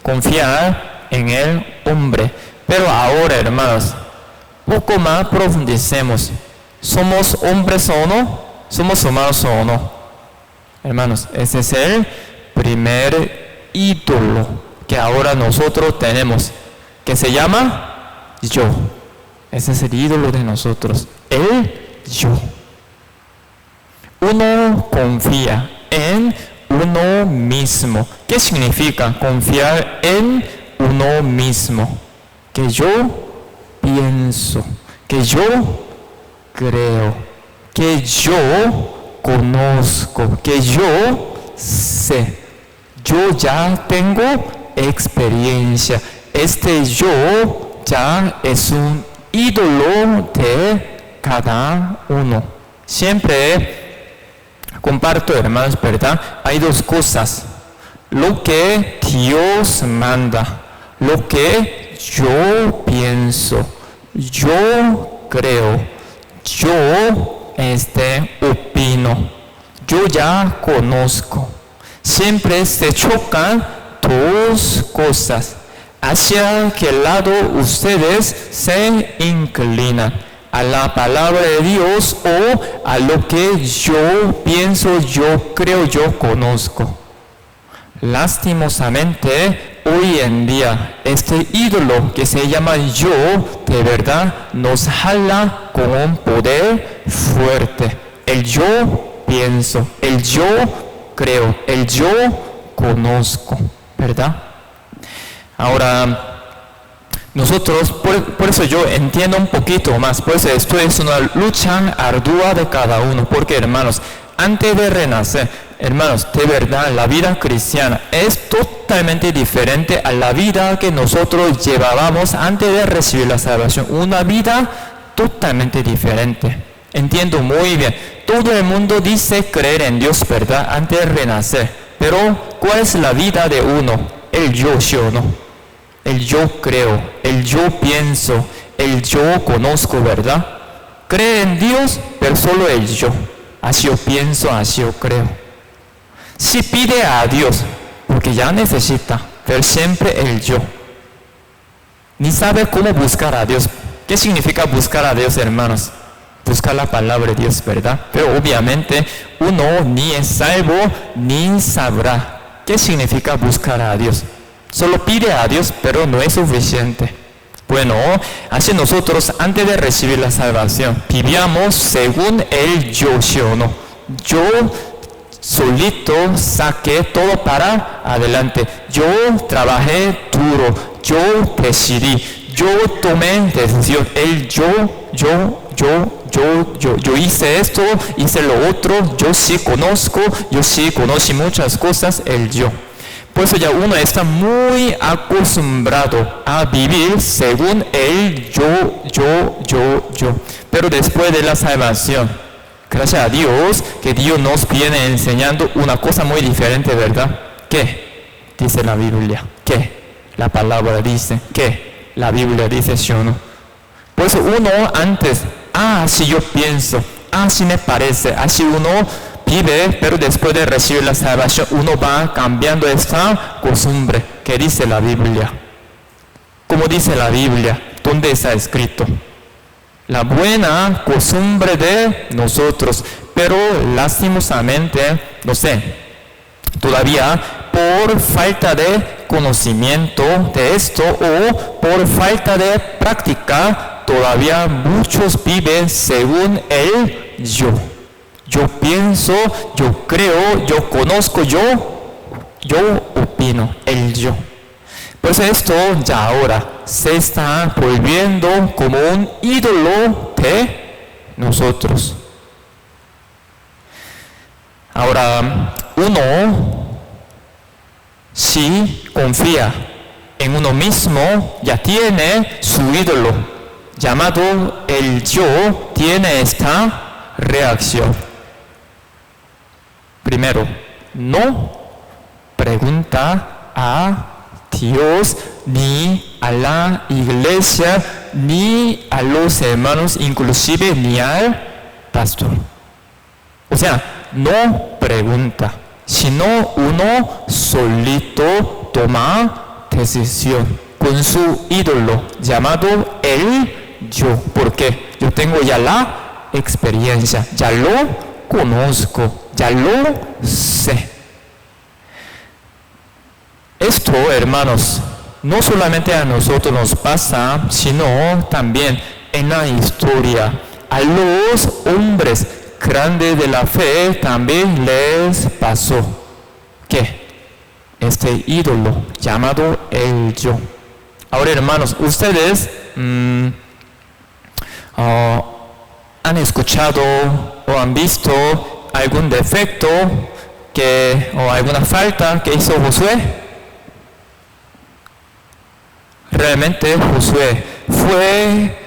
confiar en el hombre. Pero ahora, hermanos, poco más profundicemos. ¿Somos hombres o no? ¿Somos humanos o no? Hermanos, ese es el primer ídolo que ahora nosotros tenemos, que se llama yo. Ese es el ídolo de nosotros, el yo. Uno confía en uno mismo. ¿Qué significa confiar en uno mismo? Que yo pienso, que yo creo, que yo conozco, que yo sé. Yo ya tengo experiencia. Este yo ya es un ídolo de cada uno. Siempre comparto, hermanos, ¿verdad? Hay dos cosas: lo que Dios manda, lo que yo pienso, yo creo, yo opino, yo ya conozco. Siempre se chocan dos cosas. ¿Hacia qué lado ustedes se inclinan? ¿A la palabra de Dios o a lo que yo pienso, yo creo, yo conozco? Lastimosamente, hoy en día, este ídolo que se llama yo, de verdad, nos jala con un poder fuerte. El yo pienso, el yo creo, el yo conozco, ¿verdad? Ahora, nosotros, por eso yo entiendo un poquito más, por eso esto es una lucha ardua de cada uno, porque hermanos, antes de renacer, hermanos, de verdad, la vida cristiana es totalmente diferente a la vida que nosotros llevábamos antes de recibir la salvación, una vida totalmente diferente. Entiendo muy bien, todo el mundo dice creer en Dios, ¿verdad?, antes de renacer, pero ¿cuál es la vida de uno? El yo, ¿sí o no? El yo creo, el yo pienso, el yo conozco, ¿verdad? Cree en Dios, pero solo el yo. Así yo pienso, así yo creo. Si pide a Dios, porque ya necesita, pero siempre el yo. Ni sabe cómo buscar a Dios. ¿Qué significa buscar a Dios, hermanos? Buscar la palabra de Dios, ¿verdad? Pero obviamente uno ni es salvo, ni sabrá. ¿Qué significa buscar a Dios? Solo pide a Dios, pero no es suficiente. Bueno, así nosotros, antes de recibir la salvación, vivíamos según el yo, ¿sí o no? Yo solito saqué todo para adelante. Yo trabajé duro, yo decidí, yo tomé decisión. El yo hice esto, hice lo otro, yo sí conozco, yo sí conocí muchas cosas, el yo. Por eso ya uno está muy acostumbrado a vivir según el yo. Pero después de la salvación, gracias a Dios, que Dios nos viene enseñando una cosa muy diferente, ¿verdad? ¿Qué? Dice la Biblia. ¿Qué? La palabra dice. ¿Qué? La Biblia dice, ¿sí o no? Por eso uno antes, así yo pienso, así me parece, así uno vive, pero después de recibir la salvación uno va cambiando esta costumbre. ¿Qué dice la Biblia? ¿Cómo dice la Biblia? ¿Dónde está escrito? La buena costumbre de nosotros, pero lastimosamente, no sé, todavía por falta de conocimiento de esto o por falta de práctica, todavía muchos viven según el yo. Yo pienso, yo creo, yo conozco, yo opino, el yo. Pues esto ya ahora se está volviendo como un ídolo de nosotros. Ahora, uno, si confía en uno mismo, ya tiene su ídolo, llamado el yo, tiene esta reacción. Primero, no pregunta a Dios, ni a la iglesia, ni a los hermanos, inclusive ni al pastor. O sea, no pregunta, sino uno solito toma decisión con su ídolo llamado el yo. ¿Por qué? Yo tengo ya la experiencia, ya lo conozco, ya lo sé. Esto, hermanos, no solamente a nosotros nos pasa, sino también en la historia. A los hombres grandes de la fe también les pasó. ¿Qué? Este ídolo llamado el yo. Ahora, hermanos, ustedes han escuchado o han visto algún defecto o alguna falta que hizo Josué. Realmente Josué fue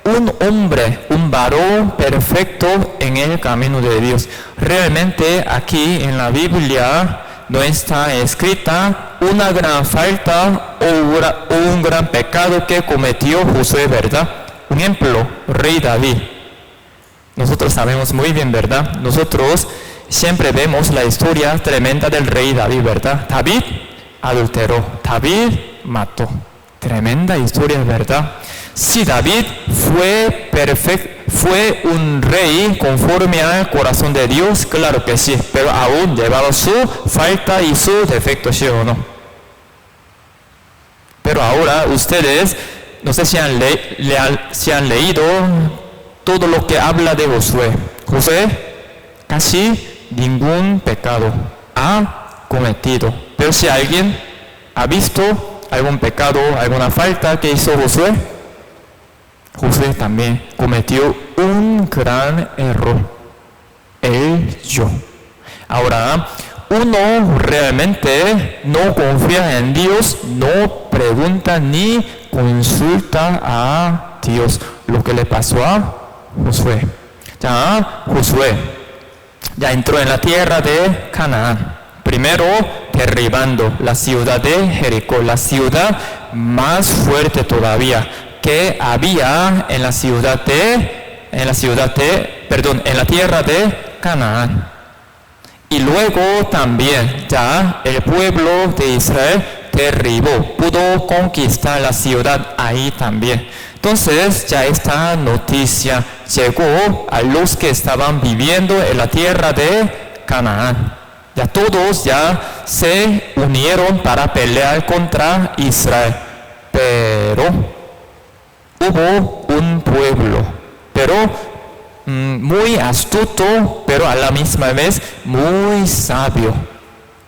un hombre, un varón perfecto en el camino de Dios. Realmente aquí en la Biblia no está escrita una gran falta o un gran pecado que cometió Josué, ¿verdad? Un ejemplo, rey David. Nosotros sabemos muy bien, ¿verdad? Nosotros siempre vemos la historia tremenda del rey David, ¿verdad? David adulteró, David mató. Tremenda historia, ¿verdad? Si David fue un rey conforme al corazón de Dios, claro que sí, pero aún llevaba su falta y su defecto, ¿sí o no? Pero ahora ustedes, no sé si han leído todo lo que habla de Josué. Josué casi ningún pecado ha cometido. Pero si alguien ha visto algún pecado, alguna falta que hizo Josué, Josué también cometió un gran error. Yo. Ahora, uno realmente no confía en Dios, no pregunta ni consulta a Dios lo que le pasó a Josué. Josué ya entró en la tierra de Canaán. Primero derribando la ciudad de Jericó, la ciudad más fuerte todavía que había en la tierra de Canaán. Y luego también ya el pueblo de Israel pudo conquistar la ciudad ahí también. Entonces ya esta noticia llegó a los que estaban viviendo en la tierra de Canaán. Ya todos ya se unieron para pelear contra Israel. Pero hubo un pueblo, muy astuto, pero a la misma vez muy sabio,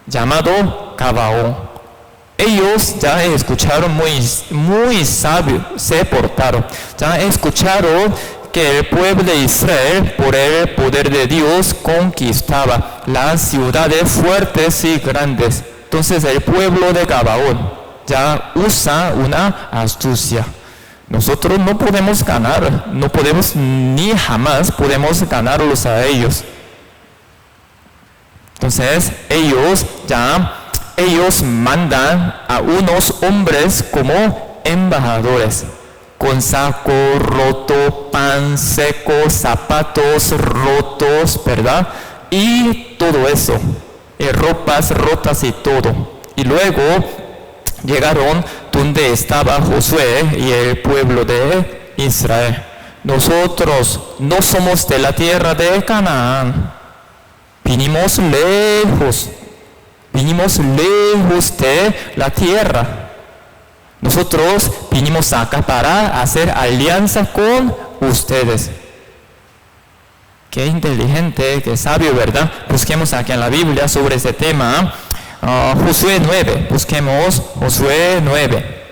llamado Gabaón. Ellos ya escucharon muy sabios, se portaron. Ya escucharon que el pueblo de Israel, por el poder de Dios, conquistaba las ciudades fuertes y grandes. Entonces el pueblo de Gabaón ya usa una astucia. Nosotros no podemos ganar, no podemos ni jamás podemos ganarlos a ellos. Entonces ellos mandan a unos hombres como embajadores, con saco roto, pan seco, zapatos rotos, ¿verdad? Y todo eso, ropas rotas y todo. Y luego llegaron donde estaba Josué y el pueblo de Israel. Nosotros no somos de la tierra de Canaán. Vinimos lejos de la tierra. Nosotros vinimos acá para hacer alianza con ustedes. Qué inteligente, qué sabio, ¿verdad? Busquemos aquí en la Biblia sobre ese tema. Josué 9, busquemos Josué 9.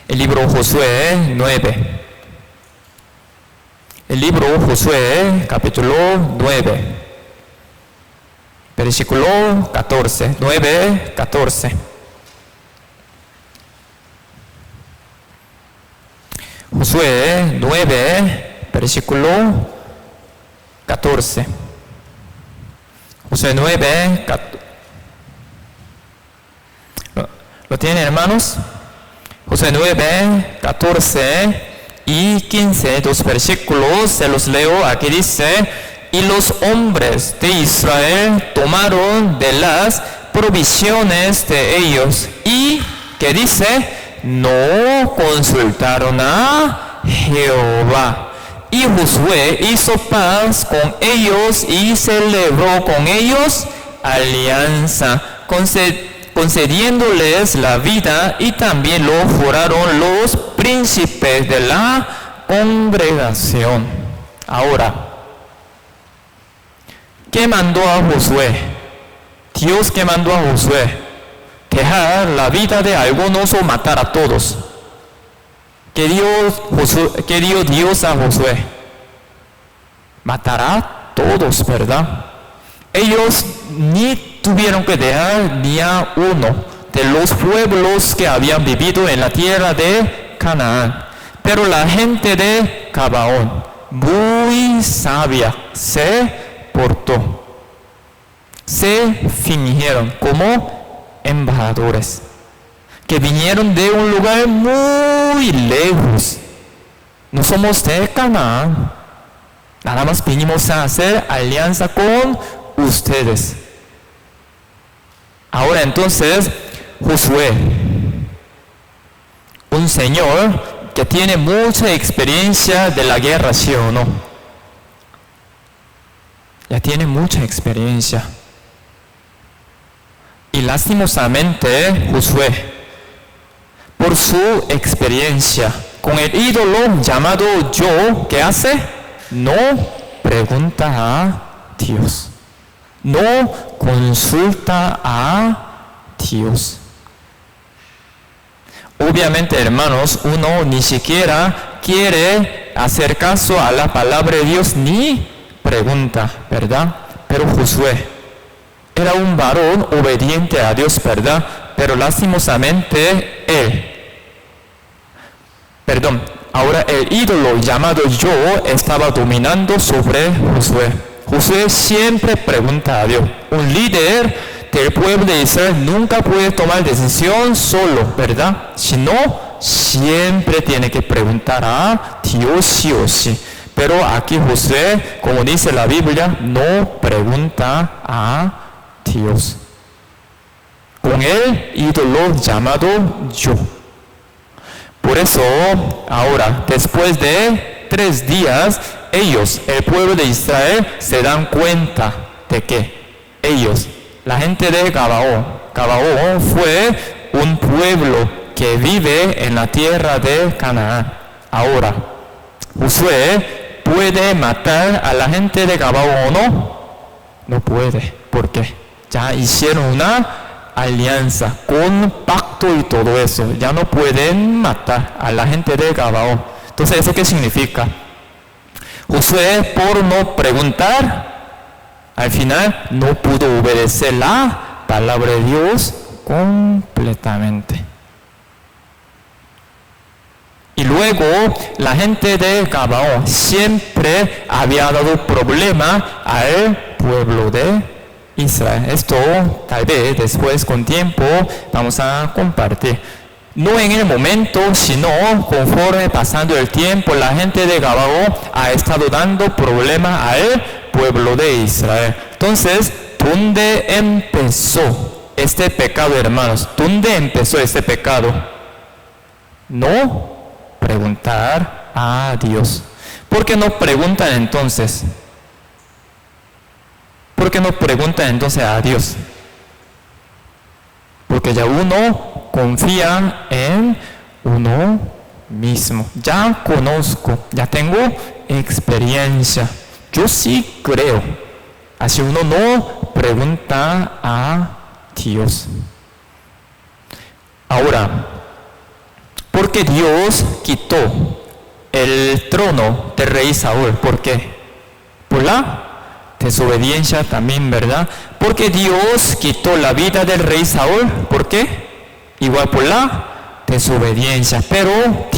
El libro Josué 9. El libro Josué, capítulo 9. Versículo 14, 9, 14. Josué 9, versículo 14. Josué 9, 14. ¿Lo tienen, hermanos? Josué 9, 14 y 15, dos versículos, se los leo. Aquí dice: y los hombres de Israel tomaron de las provisiones de ellos y, ¿qué dice? No consultaron a Jehová. Y Josué hizo paz con ellos y celebró con ellos alianza, concediéndoles la vida, y también lo juraron los príncipes de la congregación. Ahora, ¿qué mandó a Josué? Dios, ¿qué mandó a Josué? Dejar la vida de algunos o matar a todos. ¿Qué dio Dios a Josué? Matar a todos, ¿verdad? Ellos ni tuvieron que dejar ni a uno de los pueblos que habían vivido en la tierra de Canaán. Pero la gente de Gabaón, muy sabia, se portó. Se fingieron como embajadores que vinieron de un lugar muy lejos. No somos de Canaán. Nada más vinimos a hacer alianza con ustedes. Ahora entonces, Josué, un señor que tiene mucha experiencia de la guerra, ¿sí o no? Ya tiene mucha experiencia. Y lastimosamente, Josué, por su experiencia con el ídolo llamado yo, ¿qué hace? No pregunta a Dios. No consulta a Dios. Obviamente, hermanos, uno ni siquiera quiere hacer caso a la palabra de Dios ni pregunta, ¿verdad? Pero Josué era un varón obediente a Dios, ¿verdad? Pero lastimosamente ahora el ídolo llamado yo estaba dominando sobre Josué. Josué siempre pregunta a Dios. Un líder del pueblo de Israel nunca puede tomar decisión solo, ¿verdad? Sino siempre tiene que preguntar a Dios sí o sí. Pero aquí Josué, como dice la Biblia, no pregunta a Dios. Con el ídolo llamado yo. Por eso, ahora, después de 3 días, ellos, el pueblo de Israel, se dan cuenta de que ellos, la gente de Gabaón fue un pueblo que vive en la tierra de Canaán. Ahora, Josué puede matar a la gente de Gabaón o no. No puede. ¿Por qué? Ya hicieron una alianza con pacto y todo eso. Ya no pueden matar a la gente de Gabaón. Entonces, ¿eso qué significa? Josué, por no preguntar, al final no pudo obedecer la palabra de Dios completamente. Y luego la gente de Gabaón siempre había dado problema al pueblo de Israel. Esto tal vez después con tiempo vamos a compartir. No en el momento, sino conforme pasando el tiempo, la gente de Gabaón ha estado dando problema al pueblo de Israel. Entonces, ¿dónde empezó este pecado, hermanos? ¿Dónde empezó este pecado? No preguntar a Dios. ¿Por qué no preguntan entonces? ¿Por qué no preguntan entonces a Dios? Porque ya uno confía en uno mismo. Ya conozco, ya tengo experiencia. Yo sí creo. Así uno no pregunta a Dios. Ahora, ¿por qué Dios quitó el trono del rey Saúl? ¿Por qué? Por la desobediencia también, ¿verdad? Porque Dios quitó la vida del rey Saúl. ¿Por qué? Igual por la desobediencia. Pero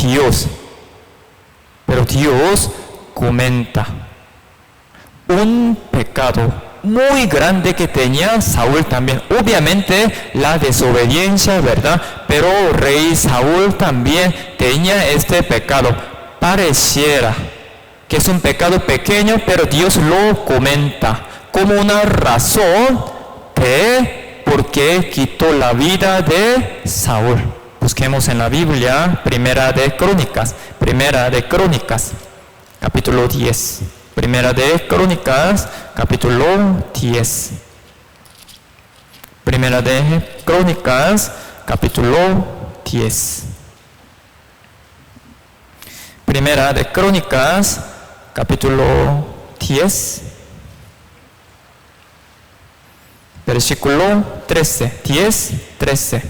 Dios comenta un pecado muy grande que tenía Saúl también. Obviamente la desobediencia, ¿verdad? Pero rey Saúl también tenía este pecado. Pareciera que es un pecado pequeño, pero Dios lo comenta como una razón de por qué quitó la vida de Saúl. Busquemos en la Biblia, Primera de Crónicas, capítulo 10. Primera de Crónicas, capítulo 10. Primera de Crónicas, capítulo 10. Primera de Crónicas, capítulo 10, versículo 13, 10, 13.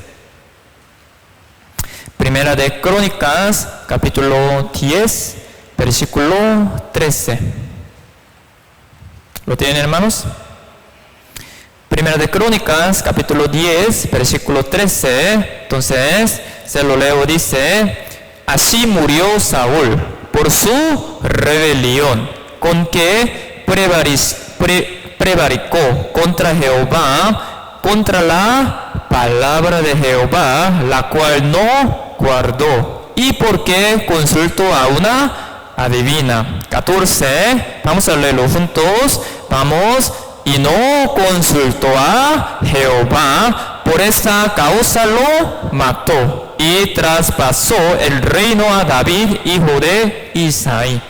Primera de Crónicas, capítulo 10, versículo 13. ¿Lo tienen, hermanos? Primera de Crónicas, capítulo 10, versículo 13. Entonces, se lo leo, dice: así murió Saúl por su rebelión, con que prevaricó contra Jehová, contra la palabra de Jehová, la cual no guardó. ¿Y por qué consultó a una adivina? 14, vamos a leerlo juntos. Vamos. Y no consultó a Jehová, por esta causa lo mató y traspasó el reino a David, hijo de Isaí.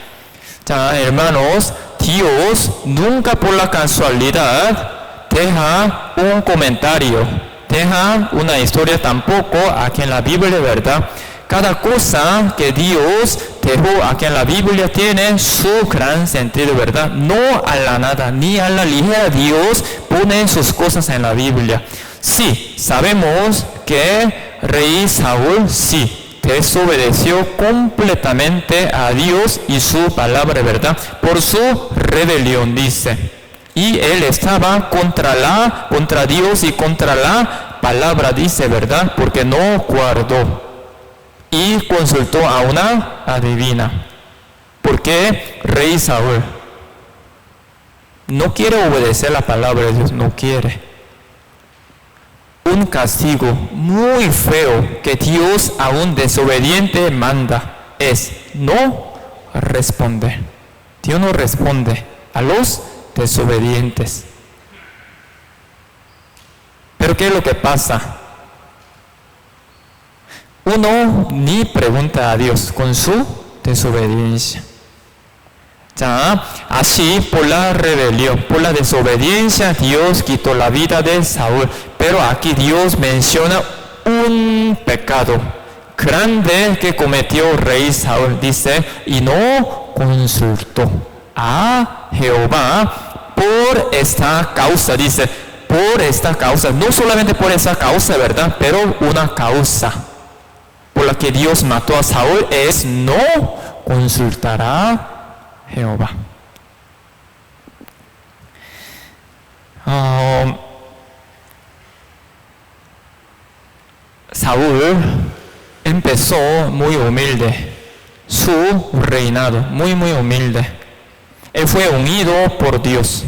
Ya, hermanos, Dios nunca por la casualidad deja un comentario, deja una historia tampoco aquí en la Biblia, ¿verdad? Cada cosa que Dios dejó aquí en la Biblia tiene su gran sentido, ¿verdad? No a la nada, ni a la ligera Dios pone sus cosas en la Biblia. Sí, sabemos que rey Saúl, sí, desobedeció completamente a Dios y su palabra, ¿verdad? Por su rebelión, dice. Y él estaba contra Dios y contra la palabra, dice, ¿verdad? Porque no guardó. Y consultó a una adivina. Porque rey Saúl no quiere obedecer la palabra de Dios, no quiere. Un castigo muy feo que Dios a un desobediente manda es no responder. Dios no responde a los desobedientes. Pero ¿qué es lo que pasa? Uno ni pregunta a Dios con su desobediencia. Ya, así por la rebelión, por la desobediencia, Dios quitó la vida de Saúl. Pero aquí Dios menciona un pecado grande que cometió rey Saúl. Dice, y no consultó a Jehová por esta causa. Dice, por esta causa, no solamente por esa causa, ¿verdad? Pero una causa por la que Dios mató a Saúl es no consultar a Jehová. Saúl empezó muy humilde su reinado, muy humilde. Él fue ungido por Dios.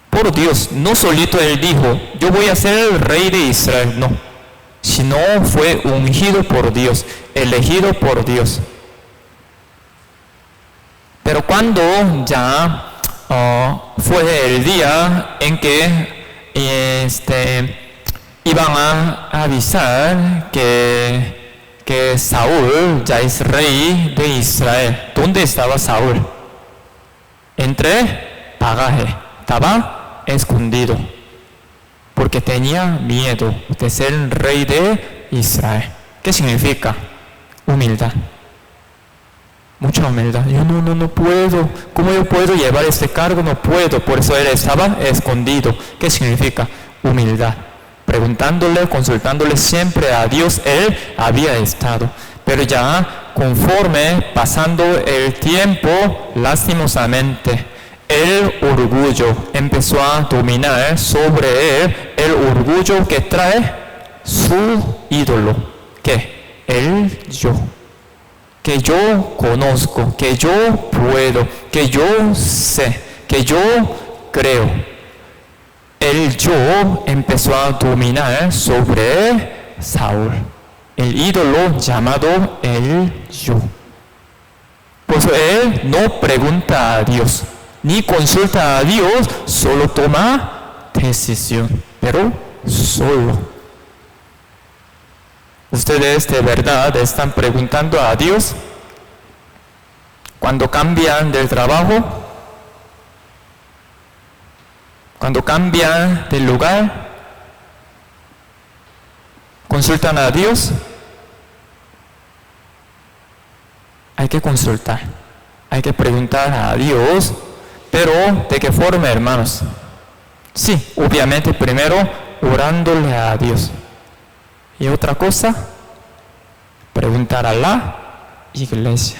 Por Dios, no solito él dijo, yo voy a ser el rey de Israel, no. Sino fue ungido por Dios, elegido por Dios. Pero cuando ya fue el día en que iban a avisar que Saúl ya es rey de Israel. ¿Dónde estaba Saúl? Entre pagaje, estaba escondido, porque tenía miedo de ser rey de Israel. ¿Qué significa? Humildad. Mucha humildad. Yo no puedo. ¿Cómo yo puedo llevar este cargo? No puedo. Por eso él estaba escondido. ¿Qué significa? Humildad. Preguntándole, consultándole siempre a Dios, él había estado. Pero ya conforme pasando el tiempo, lastimosamente, el orgullo empezó a dominar sobre él. El orgullo que trae su ídolo. ¿Qué? El yo. Que yo conozco, que yo puedo, que yo sé, que yo creo. El yo empezó a dominar sobre Saúl. El ídolo llamado el yo. Por eso él no pregunta a Dios, ni consulta a Dios, solo toma decisión, pero solo. Ustedes de verdad están preguntando a Dios cuando cambian del trabajo, cuando cambian del lugar, consultan a Dios. Hay que consultar, hay que preguntar a Dios, pero ¿de qué forma, hermanos? Sí, obviamente primero orándole a Dios. Y otra cosa, preguntar a la iglesia.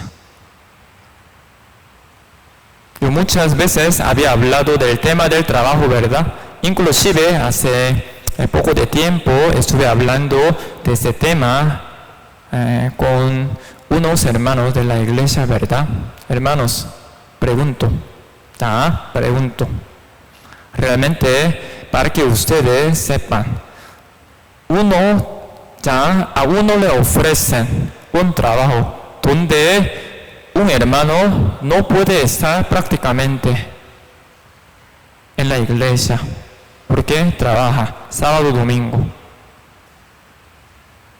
Yo muchas veces había hablado del tema del trabajo, ¿verdad? Inclusive hace poco de tiempo estuve hablando de este tema con unos hermanos de la iglesia, ¿verdad? Hermanos, pregunto. Realmente, para que ustedes sepan, a uno le ofrecen un trabajo donde un hermano no puede estar prácticamente en la iglesia porque trabaja sábado, domingo,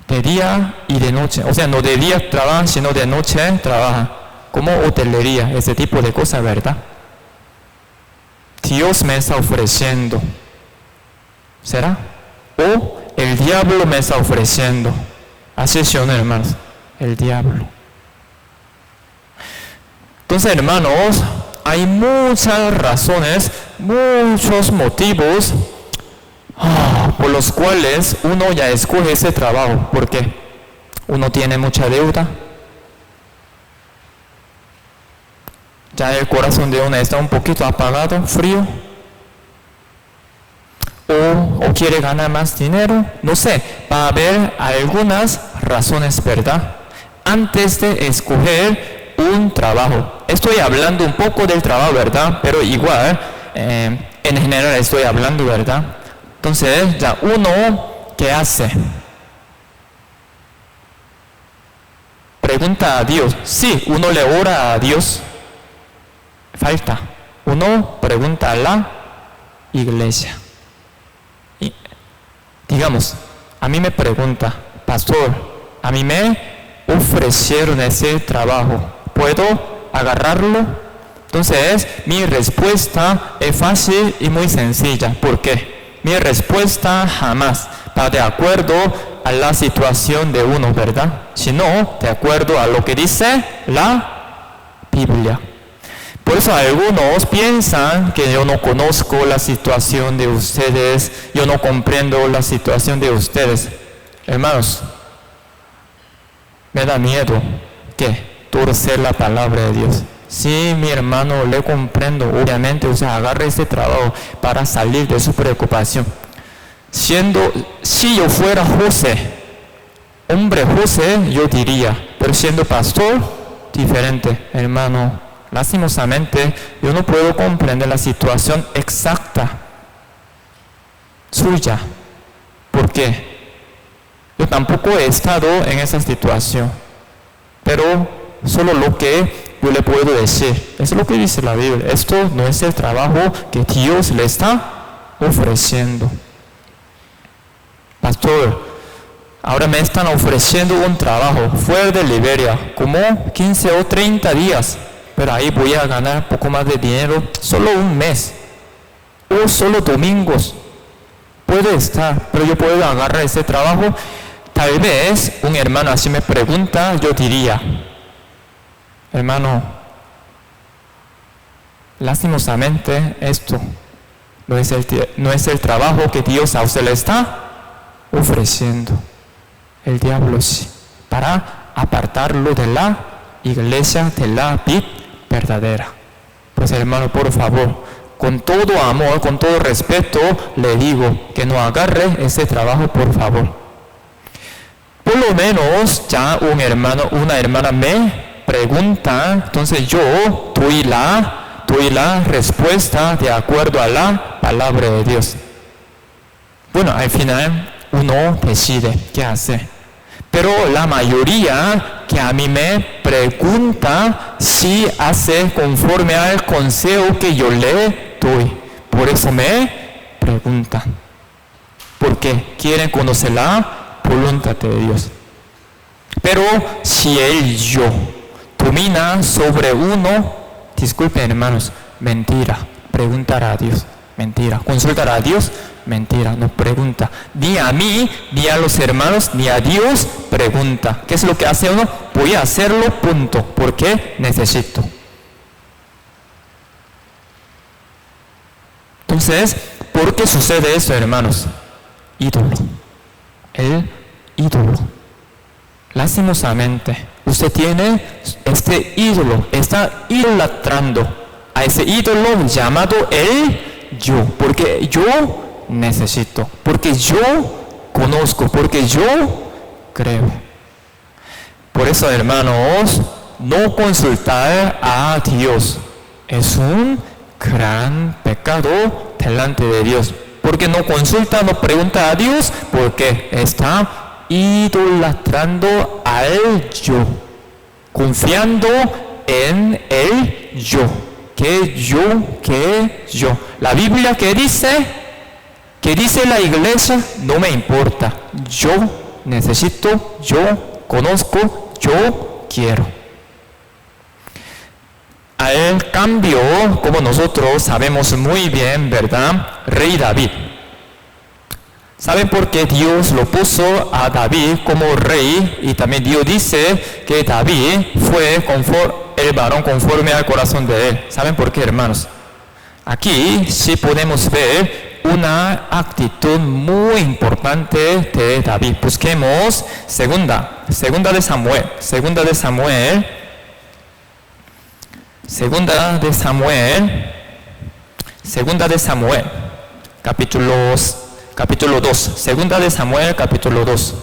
de día y de noche. O sea, no de día trabaja, sino de noche trabaja, como hotelería, ese tipo de cosas, ¿verdad? Dios me está ofreciendo, ¿será? O el diablo me está ofreciendo. Así son, hermanos, el diablo. Entonces, hermanos, hay muchas razones, muchos motivos por los cuales uno ya escoge ese trabajo. ¿Por qué? Uno tiene mucha deuda. Ya el corazón de uno está un poquito apagado, frío. O quiere ganar más dinero. No sé, va a haber algunas razones, ¿verdad? Antes de escoger un trabajo. Estoy hablando un poco del trabajo, ¿verdad? Pero igual, en general estoy hablando, ¿verdad? Entonces, ya uno, ¿qué hace? Pregunta a Dios. Sí, uno le ora a Dios. Falta. Uno pregunta a la iglesia. Y, digamos, a mí me pregunta, pastor, a mí me ofrecieron ese trabajo. ¿Puedo agarrarlo? Entonces, mi respuesta es fácil y muy sencilla. ¿Por qué? Mi respuesta jamás va de acuerdo a la situación de uno, ¿verdad? Sino de acuerdo a lo que dice la Biblia. Por eso algunos piensan que yo no conozco la situación de ustedes, yo no comprendo la situación de ustedes. Hermanos, me da miedo que torcer la palabra de Dios. Sí, mi hermano, le comprendo, obviamente, agarre este trabajo para salir de su preocupación. Si yo fuera José, hombre José, yo diría, pero siendo pastor, diferente, hermano. Lastimosamente, yo no puedo comprender la situación exacta suya. ¿Por qué? Yo tampoco he estado en esa situación, pero solo lo que yo le puedo decir, es lo que dice la Biblia. Esto no es el trabajo que Dios le está ofreciendo. Pastor, ahora me están ofreciendo un trabajo fuera de Liberia, como 15 o 30 días, pero ahí voy a ganar poco más de dinero, solo un mes, o solo domingos. Puede estar, pero yo puedo agarrar ese trabajo. Tal vez un hermano así me pregunta, yo diría, hermano, lastimosamente esto no es el trabajo que Dios a usted le está ofreciendo. El diablo sí, para apartarlo de la iglesia, de la vida verdadera. Pues hermano, por favor, con todo amor, con todo respeto, le digo que no agarre ese trabajo, por favor. Por lo menos ya un hermano, una hermana me pregunta, entonces yo doy la respuesta de acuerdo a la palabra de Dios. Bueno, al final uno decide qué hacer. Pero la mayoría que a mí me pregunta si hace conforme al consejo que yo le doy. Por eso me preguntan. Porque quieren conocer la voluntad de Dios. Pero si el yo domina sobre uno, disculpen hermanos, mentira, preguntar a Dios, mentira, consultar a Dios, mentira, no pregunta, ni a mí, ni a los hermanos, ni a Dios, pregunta. ¿Qué es lo que hace uno? Voy a hacerlo, punto, porque necesito. Entonces, ¿por qué sucede esto, hermanos? Ídolo, el ídolo. Lastimosamente, usted tiene este ídolo, está idolatrando a ese ídolo llamado el yo, porque yo necesito, porque yo conozco, porque yo creo. Por eso, hermanos, no consultar a Dios es un gran pecado delante de Dios. ¿Por qué no consulta, no pregunta a Dios? Porque está idolatrando al yo, confiando en el yo. ¿Qué yo? La Biblia, ¿qué dice? ¿Qué dice la iglesia? No me importa. Yo necesito, yo conozco, yo quiero. Al cambio, como nosotros sabemos muy bien, ¿verdad? Rey David. ¿Saben por qué Dios lo puso a David como rey? Y también Dios dice que David fue el varón conforme al corazón de él. ¿Saben por qué, hermanos? Aquí sí podemos ver una actitud muy importante de David. Busquemos segunda de Samuel, capítulo 2. Segunda de Samuel, capítulo 2.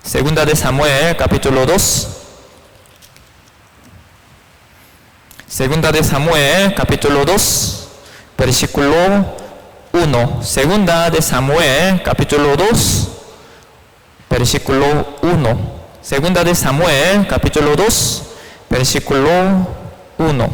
Segunda de Samuel, capítulo 2. Segunda de Samuel, capítulo 2, versículo 1. Segunda de Samuel, capítulo 2, versículo 1. Segunda de Samuel, capítulo 2, versículo 1.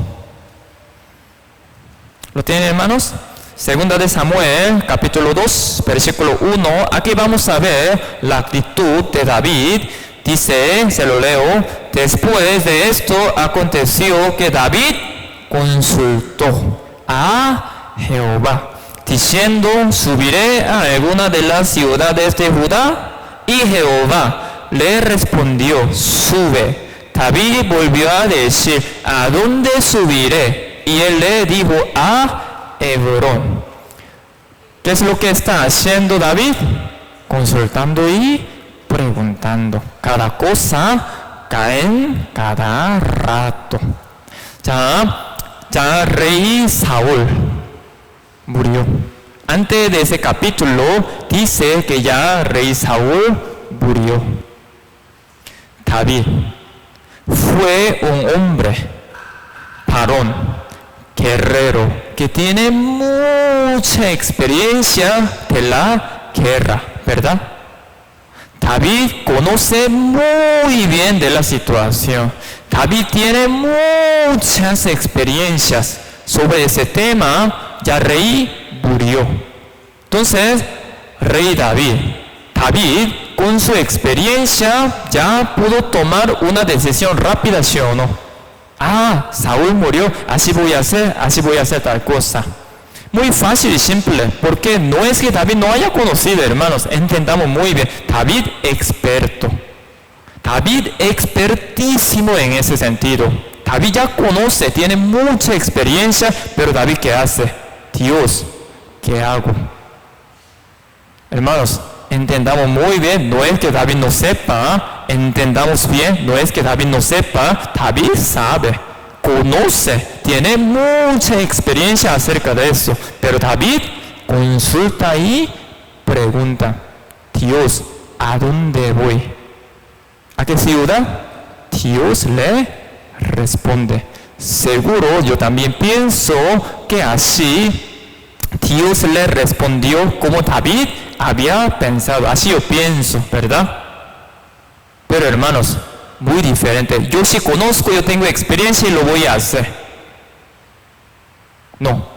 ¿Lo tienen, hermanos? Segunda de Samuel, capítulo 2, versículo 1. Aquí vamos a ver la actitud de David. Dice, se lo leo: después de esto aconteció que David consultó a Jehová, diciendo: subiré a alguna de las ciudades de Judá. Y Jehová le respondió: sube. David volvió a decir: ¿a dónde subiré? Y él le dijo: a Hebrón. ¿Qué es lo que está haciendo David? Consultando y preguntando. Cada cosa caen cada rato. Ya rey Saúl murió. Antes de ese capítulo dice que ya rey Saúl murió. David fue un hombre varón, guerrero, que tiene mucha experiencia de la guerra, ¿verdad? David conoce muy bien de la situación. David tiene muchas experiencias sobre ese tema. Ya rey murió. Entonces, rey David, con su experiencia ya pudo tomar una decisión rápida, ¿sí o no? Saúl murió, así voy a hacer tal cosa. Muy fácil y simple, porque no es que David no haya conocido, hermanos, entendamos muy bien. David expertísimo en ese sentido. David ya conoce, tiene mucha experiencia, pero David, ¿qué hace? Dios, ¿qué hago? Hermanos, entendamos muy bien, no es que David no sepa, entendamos bien, no es que David no sepa, David sabe, conoce, tiene mucha experiencia acerca de eso, pero David consulta y pregunta: Dios, ¿a dónde voy? ¿A qué ciudad? Dios le responde. Seguro, yo también pienso que así Dios le respondió como David había pensado. Así yo pienso, ¿verdad? Pero hermanos, muy diferente. Yo sí conozco, yo tengo experiencia y lo voy a hacer. No.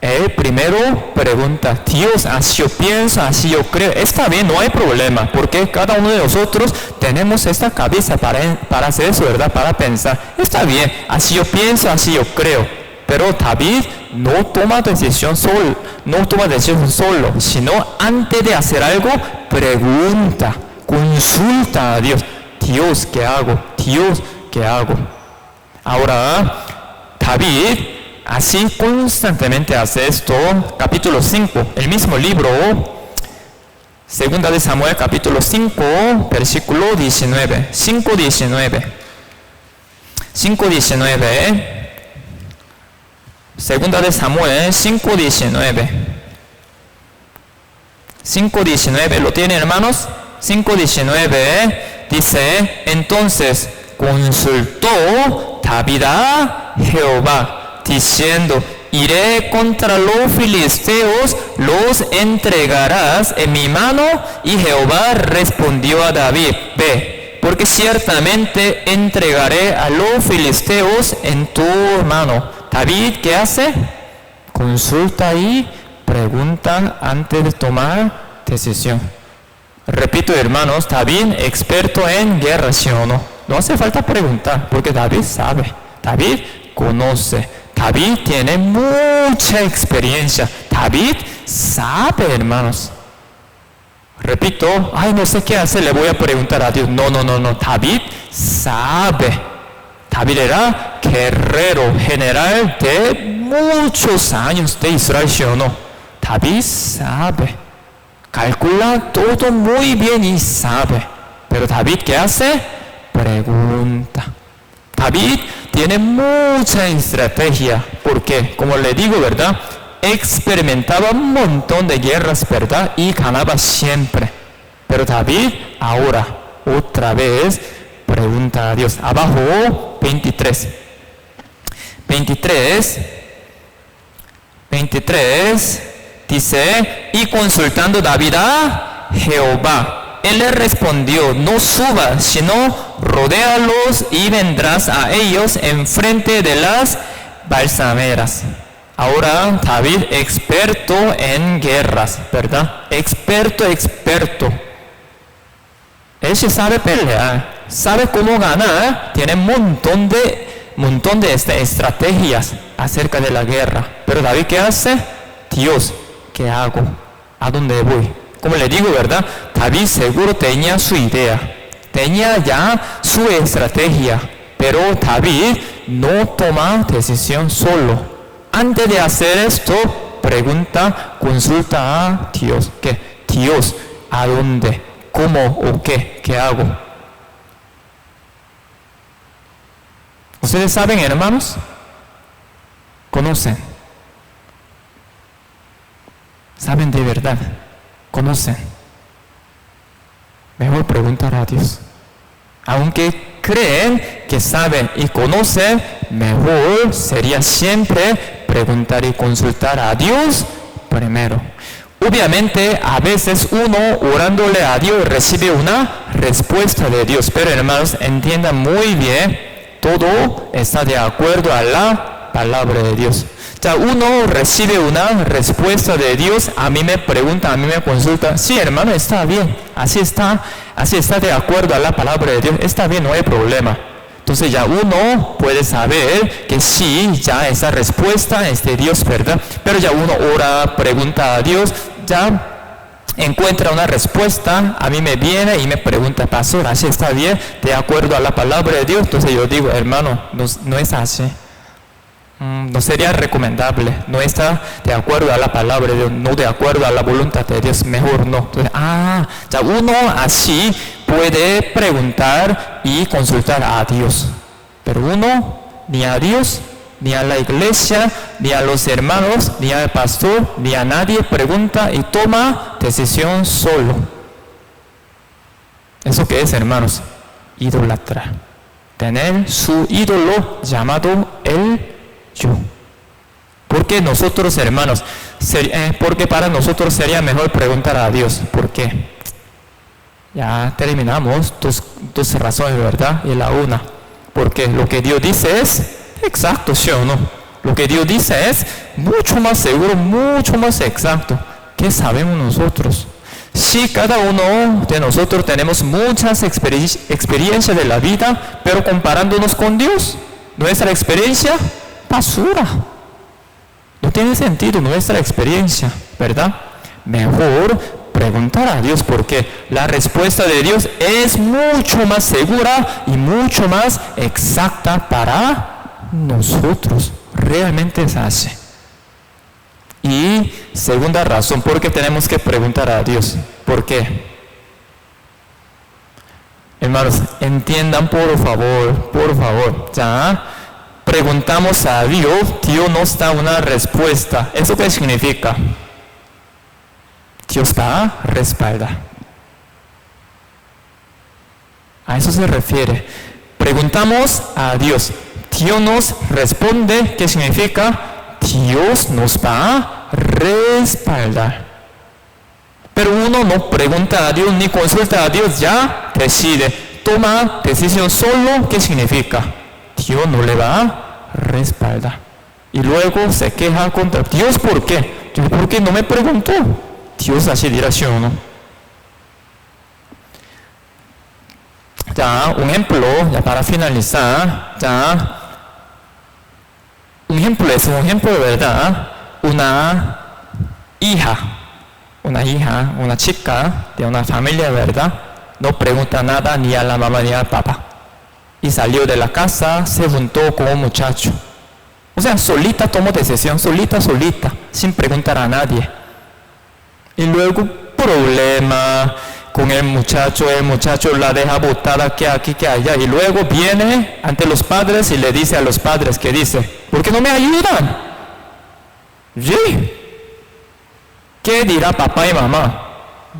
Él primero pregunta: Dios, así yo pienso, así yo creo. Está bien, no hay problema, porque cada uno de nosotros tenemos esta cabeza para hacer eso, ¿verdad? Para pensar. Está bien, así yo pienso, así yo creo. Pero David no toma decisión solo, sino antes de hacer algo, pregunta, consulta a Dios. Dios, ¿qué hago? Dios, ¿qué hago? Ahora, David así constantemente hace esto. Capítulo 5, el mismo libro, Segunda de Samuel, capítulo 5, versículo 19. 5:19. Segunda de Samuel 5:19. 5:19, ¿lo tienen, hermanos? 5:19 dice: entonces consultó David a Jehová, diciendo: iré contra los filisteos, los entregarás en mi mano. Y Jehová respondió a David, ve, porque ciertamente entregaré a los filisteos en tu mano. David, ¿qué hace? Consulta y pregunta antes de tomar decisión. Repito, hermanos, David, experto en guerra, ¿sí o no? No hace falta preguntar, porque David sabe, David conoce, David tiene mucha experiencia, David sabe, hermanos. Repito, ay, no sé qué hacer, le voy a preguntar a Dios. No, David sabe. David era guerrero, general de muchos años de Israel, ¿sí o no? David sabe. Calcula todo muy bien y sabe. Pero David, ¿qué hace? Pregunta. David tiene mucha estrategia. Porque, como le digo, ¿verdad? Experimentaba un montón de guerras, ¿verdad? Y ganaba siempre. Pero David, ahora, otra vez, pregunta a Dios. Abajo, 23. 23. Dice, y consultando David a Jehová, él le respondió, no subas, sino rodéalos y vendrás a ellos enfrente de las balsameras. Ahora David, experto en guerras, ¿verdad? Experto. Él sí sabe pelear, sabe cómo ganar, tiene un montón de estrategias acerca de la guerra. Pero David, ¿qué hace? Dios, ¿qué hago? ¿A dónde voy? Como le digo, ¿verdad? David seguro tenía su idea, tenía ya su estrategia, pero David no toma decisión solo. Antes de hacer esto, pregunta, consulta a Dios. ¿Qué? Dios, ¿a dónde? ¿Cómo o qué? ¿Qué hago? ¿Ustedes saben, hermanos? ¿Conocen? ¿Saben de verdad? ¿Conocen? Mejor preguntar a Dios. Aunque creen que saben y conocen, mejor sería siempre preguntar y consultar a Dios primero. Obviamente, a veces uno orándole a Dios recibe una respuesta de Dios. Pero hermanos, entiendan muy bien, todo está de acuerdo a la palabra de Dios. Ya uno recibe una respuesta de Dios, a mí me pregunta, a mí me consulta, sí, hermano, está bien, así está de acuerdo a la palabra de Dios, está bien, no hay problema. Entonces ya uno puede saber que sí, ya esa respuesta es de Dios, ¿verdad? Pero ya uno ora, pregunta a Dios, ya encuentra una respuesta, a mí me viene y me pregunta, pastor, así está bien, de acuerdo a la palabra de Dios. Entonces yo digo, hermano, no es así. No sería recomendable, no está de acuerdo a la palabra de Dios, no de acuerdo a la voluntad de Dios, mejor no. Entonces, ya uno así puede preguntar y consultar a Dios, pero uno ni a Dios, ni a la iglesia, ni a los hermanos, ni al pastor, ni a nadie pregunta y toma decisión solo. ¿Eso qué es, hermanos? Idolatrar. Tener su ídolo llamado el yo. Porque nosotros, hermanos, porque para nosotros sería mejor preguntar a Dios. ¿Por qué? Ya terminamos dos razones, ¿verdad? Y la una, porque lo que Dios dice es exacto, ¿sí o no? Lo que Dios dice es mucho más seguro, mucho más exacto. ¿Qué sabemos nosotros? Sí, cada uno de nosotros tenemos muchas experiencias de la vida, pero comparándonos con Dios, nuestra experiencia, basura. No tiene sentido nuestra experiencia, ¿verdad? Mejor preguntar a Dios, porque la respuesta de Dios es mucho más segura y mucho más exacta para nosotros. Realmente es así. Y segunda razón, ¿por qué tenemos que preguntar a Dios? ¿Por qué? Hermanos, entiendan por favor, ¿ya? Preguntamos a Dios, Dios nos da una respuesta. ¿Eso qué significa? Dios va a respaldar. A eso se refiere. Preguntamos a Dios, Dios nos responde. ¿Qué significa? Dios nos va a respaldar. Pero uno no pregunta a Dios ni consulta a Dios, ya decide, toma decisión solo. ¿Qué significa? Dios no le va a respaldar. Y luego se queja contra Dios. ¿Por qué? ¿Por qué no me preguntó? Dios así dirá, ¿sí o no? Ya, un ejemplo, ya para finalizar, ya, un ejemplo de verdad, una chica de una familia, ¿verdad? No pregunta nada ni a la mamá ni al papá. Y salió de la casa, se juntó con un muchacho. O sea, solita tomó decisión, solita, sin preguntar a nadie. Y luego, problema con el muchacho la deja botada que aquí, que allá. Y luego viene ante los padres y le dice a los padres, ¿qué dice? ¿Por qué no me ayudan? ¿Sí? ¿Qué dirá papá y mamá?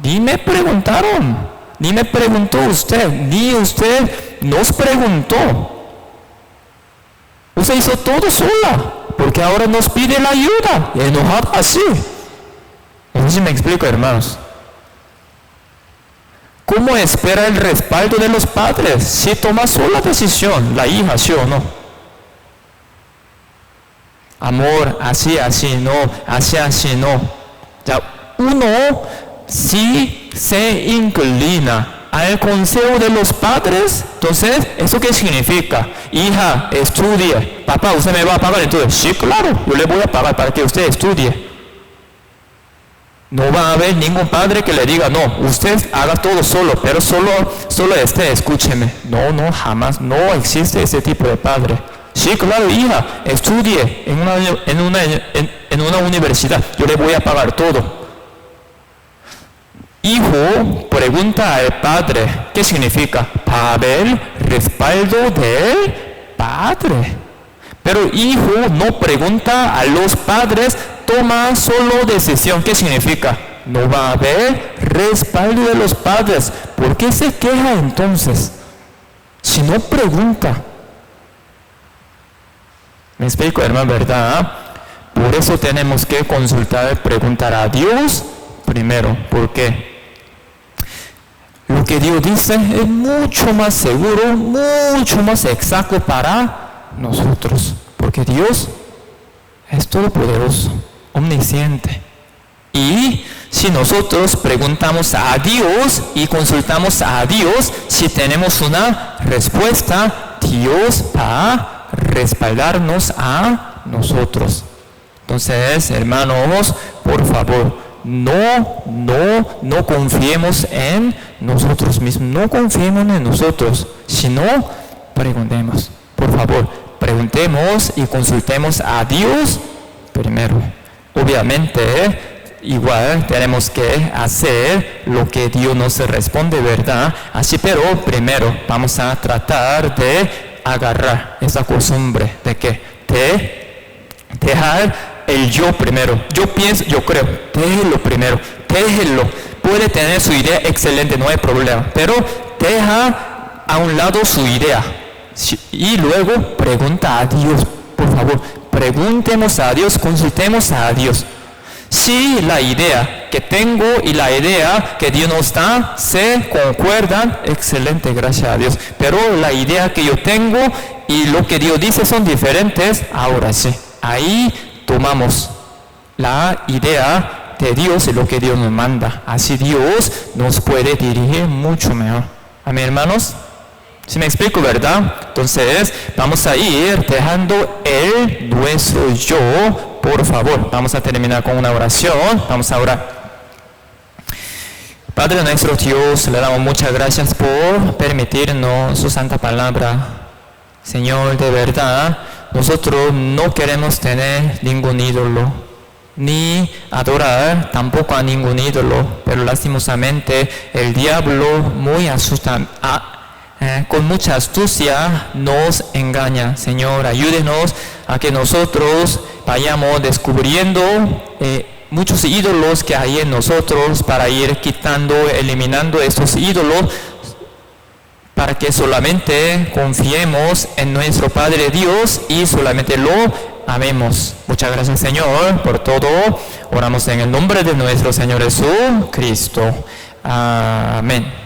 Ni me preguntaron, ni me preguntó usted, ni usted nos preguntó. Usted hizo todo sola, porque ahora nos pide la ayuda, enojada así. No sé si me explico, hermanos. ¿Cómo espera el respaldo de los padres si toma sola decisión, la hija, sí o no? Amor, así no, así no. Ya, uno sí se inclina al consejo de los padres. Entonces, ¿eso qué significa? Hija, estudie. Papá, ¿usted me va a pagar? Entonces, sí, claro, yo le voy a pagar para que usted estudie. No va a haber ningún padre que le diga, no, usted haga todo solo, pero solo escúcheme. No, jamás, no existe ese tipo de padre. Sí, claro, hija, estudie en una universidad, yo le voy a pagar todo. Hijo pregunta al padre, ¿qué significa? Para el respaldo del padre. Pero hijo no pregunta a los padres, toma solo decisión. ¿Qué significa? No va a haber respaldo de los padres. ¿Por qué se queja entonces? Si no pregunta. ¿Me explico, hermano, verdad? Por eso tenemos que consultar, preguntar a Dios primero. ¿Por qué? Lo que Dios dice es mucho más seguro, mucho más exacto para nosotros, porque Dios es todopoderoso, omnisciente. Y si nosotros preguntamos a Dios y consultamos a Dios, si tenemos una respuesta, Dios va a respaldarnos a nosotros. Entonces, hermanos, por favor, no confiemos en nosotros mismos, no confiemos en nosotros, sino preguntemos. Por favor, preguntemos y consultemos a Dios primero. Obviamente, igual tenemos que hacer lo que Dios nos responde, ¿verdad? Así, pero primero vamos a tratar de agarrar esa costumbre de que dejar el yo primero. Yo pienso, yo creo, déjelo primero, déjelo. Puede tener su idea excelente, no hay problema, pero deja a un lado su idea. Y luego pregunta a Dios, por favor, preguntemos a Dios, consultemos a Dios. Si la idea que tengo y la idea que Dios nos da se concuerdan, excelente, gracias a Dios. Pero la idea que yo tengo y lo que Dios dice son diferentes, ahora sí. Ahí tomamos la idea de Dios y lo que Dios nos manda. Así Dios nos puede dirigir mucho mejor. Amén, hermanos. ¿Sí me explico, verdad? Entonces, vamos a ir dejando nuestro yo, por favor. Vamos a terminar con una oración. Vamos a orar. Padre nuestro Dios, le damos muchas gracias por permitirnos su santa palabra. Señor, de verdad, nosotros no queremos tener ningún ídolo, ni adorar tampoco a ningún ídolo, pero lastimosamente el diablo muy con mucha astucia nos engaña. Señor, ayúdenos a que nosotros vayamos descubriendo muchos ídolos que hay en nosotros para ir quitando, eliminando estos ídolos, para que solamente confiemos en nuestro Padre Dios y solamente lo amemos. Muchas gracias, Señor, por todo. Oramos en el nombre de nuestro Señor Jesucristo. Amén.